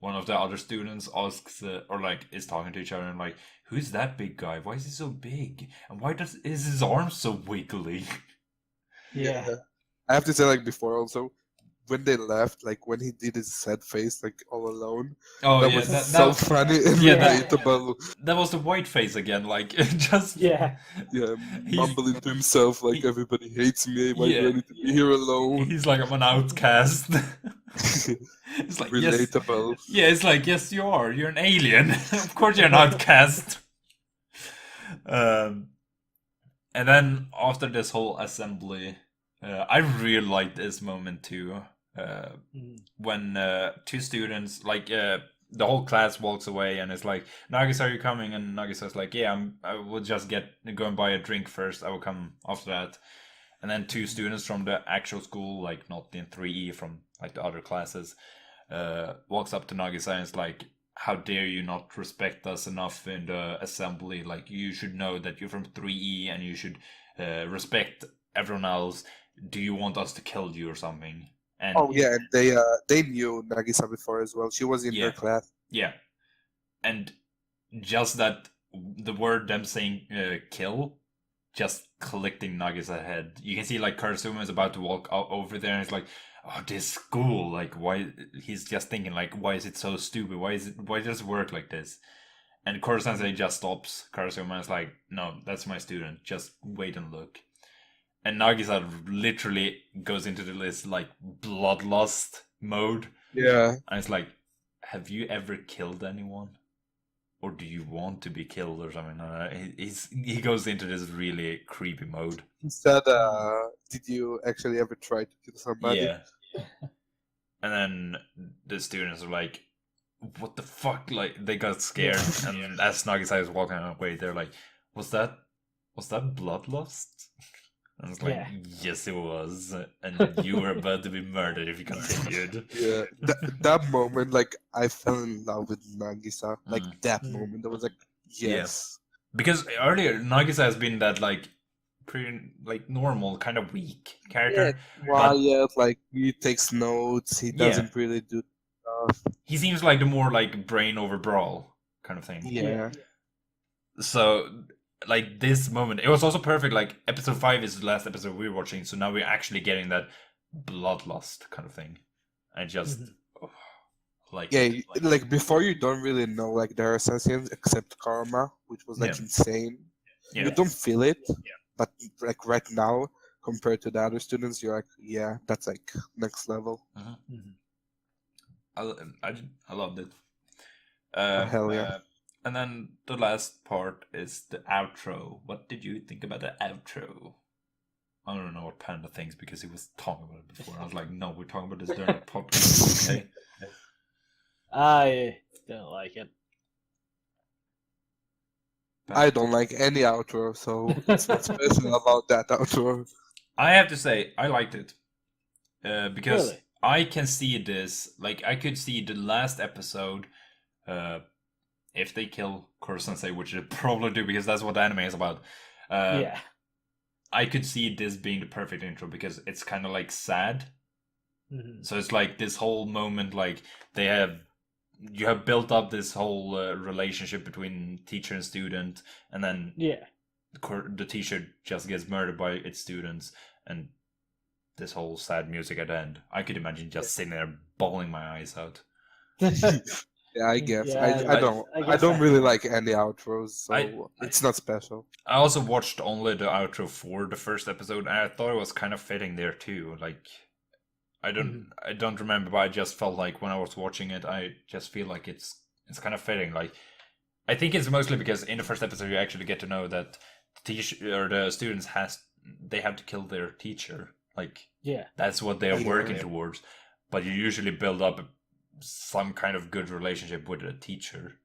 One of the other students asks, or like is talking to each other, and like, who's that big guy? Why is he so big? And why is his arm so wiggly? Yeah. I have to say, like before, also, when they left, like when he did his sad face, like all alone, Oh that yeah, was that so funny and yeah, relatable. that was the white face again. Like just Yeah. Yeah, He's- mumbling to himself like he- everybody hates me. Why do yeah. I need to be here alone? He's like, I'm an outcast. It's like, yes, Relatable. yeah, it's like, yes, you are. You're an alien. Of course, you're an outcast. And then after this whole assembly, I really liked this moment too. When two students, like the whole class walks away, and it's like, Nagisa, are you coming? And Nagisa's like, yeah, I will just go and buy a drink first. I will come after that. And then two students from the actual school, like not in 3E, from like the other classes, walks up to Nagisa and is like, how dare you not respect us enough in the assembly? Like, you should know that you're from 3E and you should respect everyone else. Do you want us to kill you or something? And Oh yeah, and they knew Nagisa before as well. She was in their class. yeah, and just that the word them saying kill just clicked in Nagisa's head. You can see like Kurasuma is about to walk over there, and it's like, oh, this school, like, why? He's just thinking like, why is it so stupid? Why does it work like this? And Kurosensei just stops Kurasuma and is like, no, that's my student. Just wait and look. And Nagisa literally goes into this like bloodlust mode. Yeah. And it's like, have you ever killed anyone? Or do you want to be killed or something? He goes into this really creepy mode. He said, did you actually ever try to kill somebody? Yeah. And then the students are like, what the fuck? Like, they got scared. And as Nagisa is walking away, they're like, was that bloodlust? And it's like, yes, it was. And you were about to be murdered if you continued. Yeah, that moment, like, I fell in love with Nagisa. Like, that moment, I was like, yes. Because earlier, Nagisa has been that, like, pretty, like, normal, kind of weak character. Yeah, quiet, like, he takes notes, he doesn't really do stuff. He seems like the more, like, brain over brawl kind of thing. Yeah. So, like, this moment, it was also perfect. Like, episode 5 is the last episode we were watching, so now we're actually getting that bloodlust kind of thing. And just like, yeah, like before you don't really know like their assassins except Karma, which was like insane. You don't feel it, but like right now compared to the other students, you're like, yeah, that's like next level. I loved it. Hell yeah. And then the last part is the outro. What did you think about the outro? I don't know what Panda thinks because he was talking about it before. I was like, no, we're talking about this during the podcast, okay? I don't like it. I don't like any outro, so it's not special about that outro. I have to say, I liked it. Because Really? I can see this, like, I could see the last episode, if they kill Kurosensei, which they probably do because that's what the anime is about. I could see this being the perfect intro because it's kind of like sad. So it's like this whole moment, like you have built up this whole relationship between teacher and student, and then the teacher just gets murdered by its students, and this whole sad music at the end. I could imagine just sitting there bawling my eyes out. Yeah, I guess. I don't really like any outros, so it's not special. I also watched only the outro for the first episode, and I thought it was kind of fitting there too. Like, I don't remember, but I just felt like when I was watching it, I just feel like it's kind of fitting. Like, I think it's mostly because in the first episode you actually get to know that the students have to kill their teacher. Like, that's what they're working towards. But you usually build up some kind of good relationship with a teacher,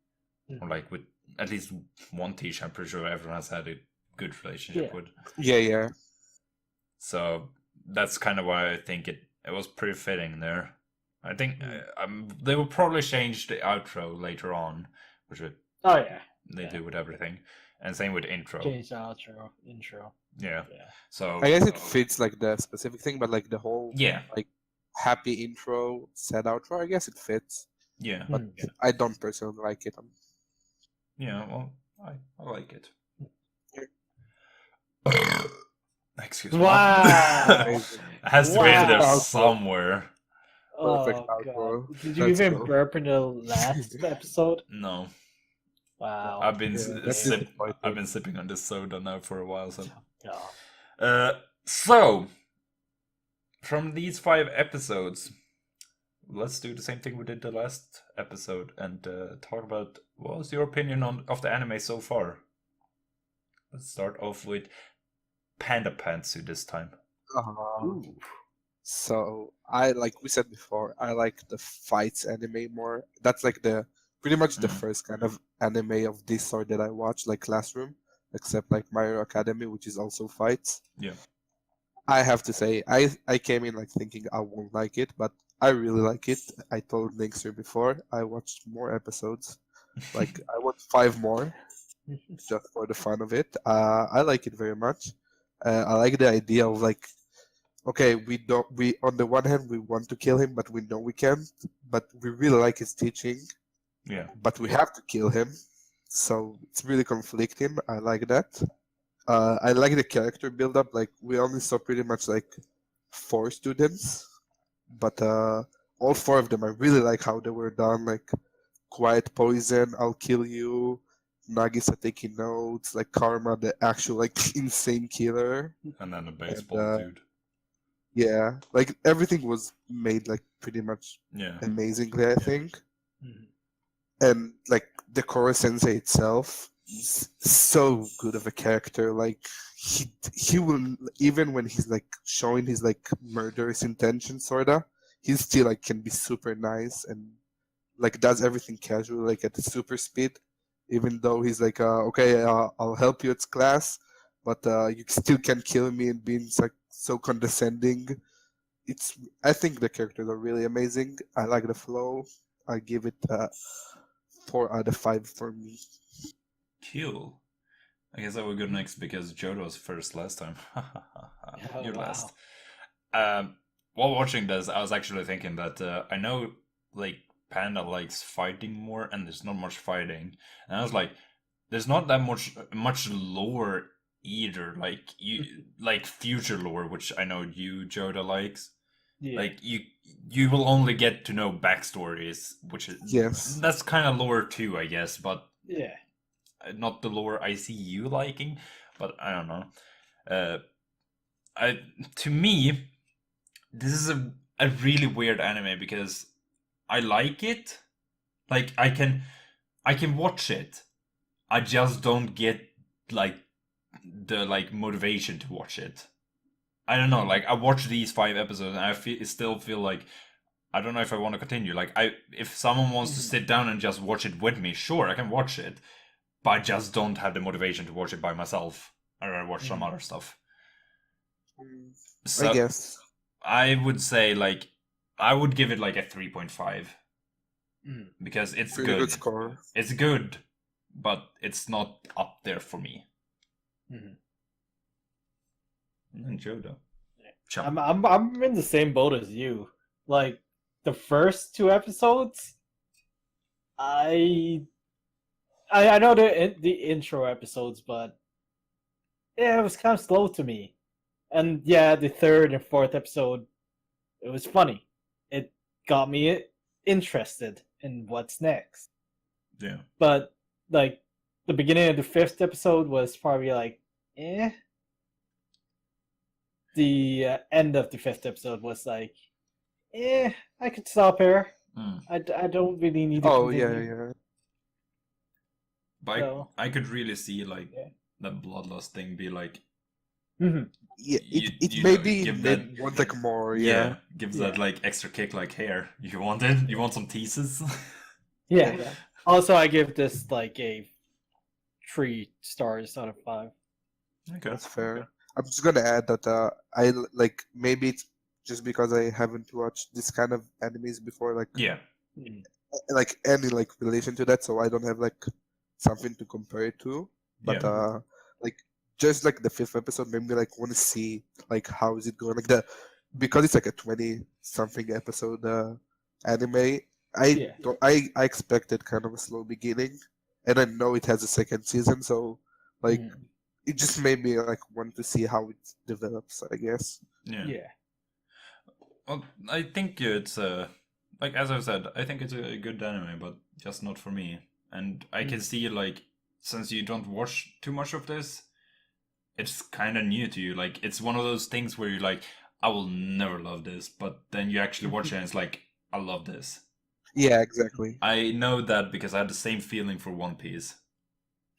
or like with at least one teacher. I'm pretty sure everyone has had a good relationship with. Yeah. So that's kind of why I think it was pretty fitting there. I think they will probably change the outro later on, which they do with everything, and same with intro. Change the outro, intro. Yeah. So I guess it fits like the specific thing, but like the whole like happy intro, sad outro, I guess it fits. Yeah. But I don't personally like it. Yeah, well, I like it. Excuse me. Wow. It has to be in there somewhere. Perfect Oh god. outro. Did you Let's even go. burp in the last episode? No, Wow. I've been Yeah, that's damn. disappointing. I've been sipping on this soda now for a while. So, Oh. so from these 5 episodes, let's do the same thing we did the last episode and talk about what was your opinion of the anime so far. Let's start off with Panda Pantsu this time. Ooh. So like we said before, I like the fights anime more. That's like pretty much the first kind of anime of this sort that I watch, like Classroom, except like My Hero Academy, which is also fights. Yeah. I have to say, I came in like thinking I won't like it, but I really like it. I told Nayxerr before, I watched more episodes. Like I watched 5 more just for the fun of it. I like it very much. I like the idea of like, okay, we on the one hand we want to kill him, but we know we can't. But we really like his teaching. Yeah. But we have to kill him, so it's really conflicting. I like that. I like the character build up. Like we only saw pretty much like 4 students, but all 4 of them I really like how they were done. Like Quiet Poison, I'll kill you. Nagisa taking notes, like Karma, the actual like insane killer. And then a baseball dude. Yeah, like everything was made like pretty much amazingly, I think. And like the Koro Sensei itself is so good of a character. Like he will, even when he's like showing his like murderous intention sorta, he still like can be super nice and like does everything casual, like at the super speed. Even though he's like, okay, I'll help you, it's class, but you still can kill me, and being like so condescending. I think the characters are really amazing. I like the flow. I give it 4 out of 5 for me. Cool. I guess I will go next because Jodha was first last time. You're last. While watching this, I was actually thinking that I know like Panda likes fighting more, and there's not much fighting. And I was like, there's not that much lore either. Like like future lore, which I know you Jodha likes. Yeah. Like you will only get to know backstories, which is that's kind of lore too, I guess. But yeah, not the lore I see you liking. But I don't know. To me, this is a really weird anime because I like it. Like I can watch it. I just don't get like the like motivation to watch it. I don't know. Like I watched these 5 episodes and I still feel like I don't know if I want to continue. Like if someone wants to sit down and just watch it with me, sure, I can watch it. But I just don't have the motivation to watch it by myself. I'd rather watch some other stuff. So, I guess. I would say like I would give it like a 3.5 because it's Pretty good. Good score. It's good, but it's not up there for me. And Jodha. I'm in the same boat as you. Like the first 2 episodes, I know the intro episodes, but yeah, it was kind of slow to me. And yeah, the 3rd and 4th episode, it was funny. It got me interested in what's next. Yeah. But like the beginning of the 5th episode was probably like, eh. The end of the 5th episode was like, eh, I could stop here. I don't really need to continue. Yeah. But so, I could really see like that bloodlust thing be like. Yeah, it maybe want like more. Yeah, gives that like extra kick. Like here, you want it? You want some teases? Yeah. Also, I give this like a 3 stars out of 5. Okay, that's fair. Okay. I'm just gonna add that I like maybe it's just because I haven't watched this kind of animes before, like like any like relation to that, so I don't have like something to compare it to. But like just like the 5th episode made me like want to see like how is it going, like because it's like a 20-something episode anime. I expected kind of a slow beginning, and I know it has a 2nd season, so like. It just made me like want to see how it develops, I guess. Yeah. Well, I think it's like as I've said, I think it's a good anime, but just not for me. And I can see like since you don't watch too much of this, it's kind of new to you. Like it's one of those things where you're like, I will never love this, but then you actually watch it and it's like, I love this. Yeah, exactly. I know that because I had the same feeling for One Piece.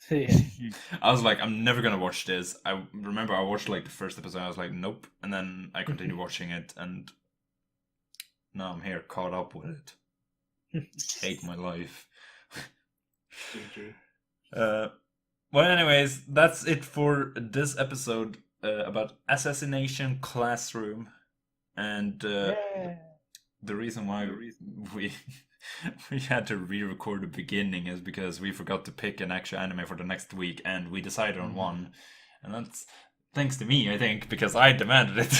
Yeah. I was like, I'm never gonna watch this. I remember I watched like the first episode. I was like, nope, and then I continued watching it, and now I'm here, caught up with it. Hate my life. Well, anyways, that's it for this episode about Assassination Classroom, and Yeah. the reason why we we had to re-record the beginning is because we forgot to pick an actual anime for the next week, and we decided on one, and that's thanks to me, I think, because I demanded it.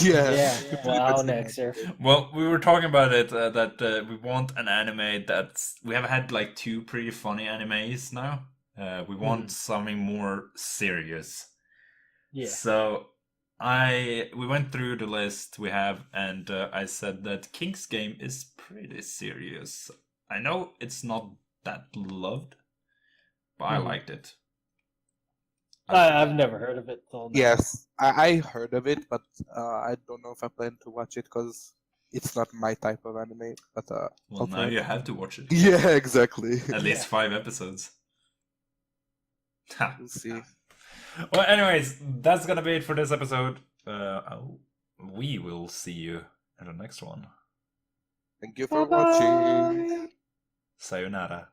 Yeah. Wow, Nayxerr. Well, we were talking about it that we want an anime that's we have had like two pretty funny animes now. We want something more serious. Yeah. So we went through the list we have, and I said that King's Game is pretty serious. I know it's not that loved, but I liked it. I've never heard of it till now. Yes, I heard of it, but I don't know if I plan to watch it because it's not my type of anime. But Well, now you have to watch it. Yeah, exactly. At least 5 episodes. We'll see. Well, anyways, that's gonna be it for this episode. We will see you in the next one. Thank you for watching. Sayonara.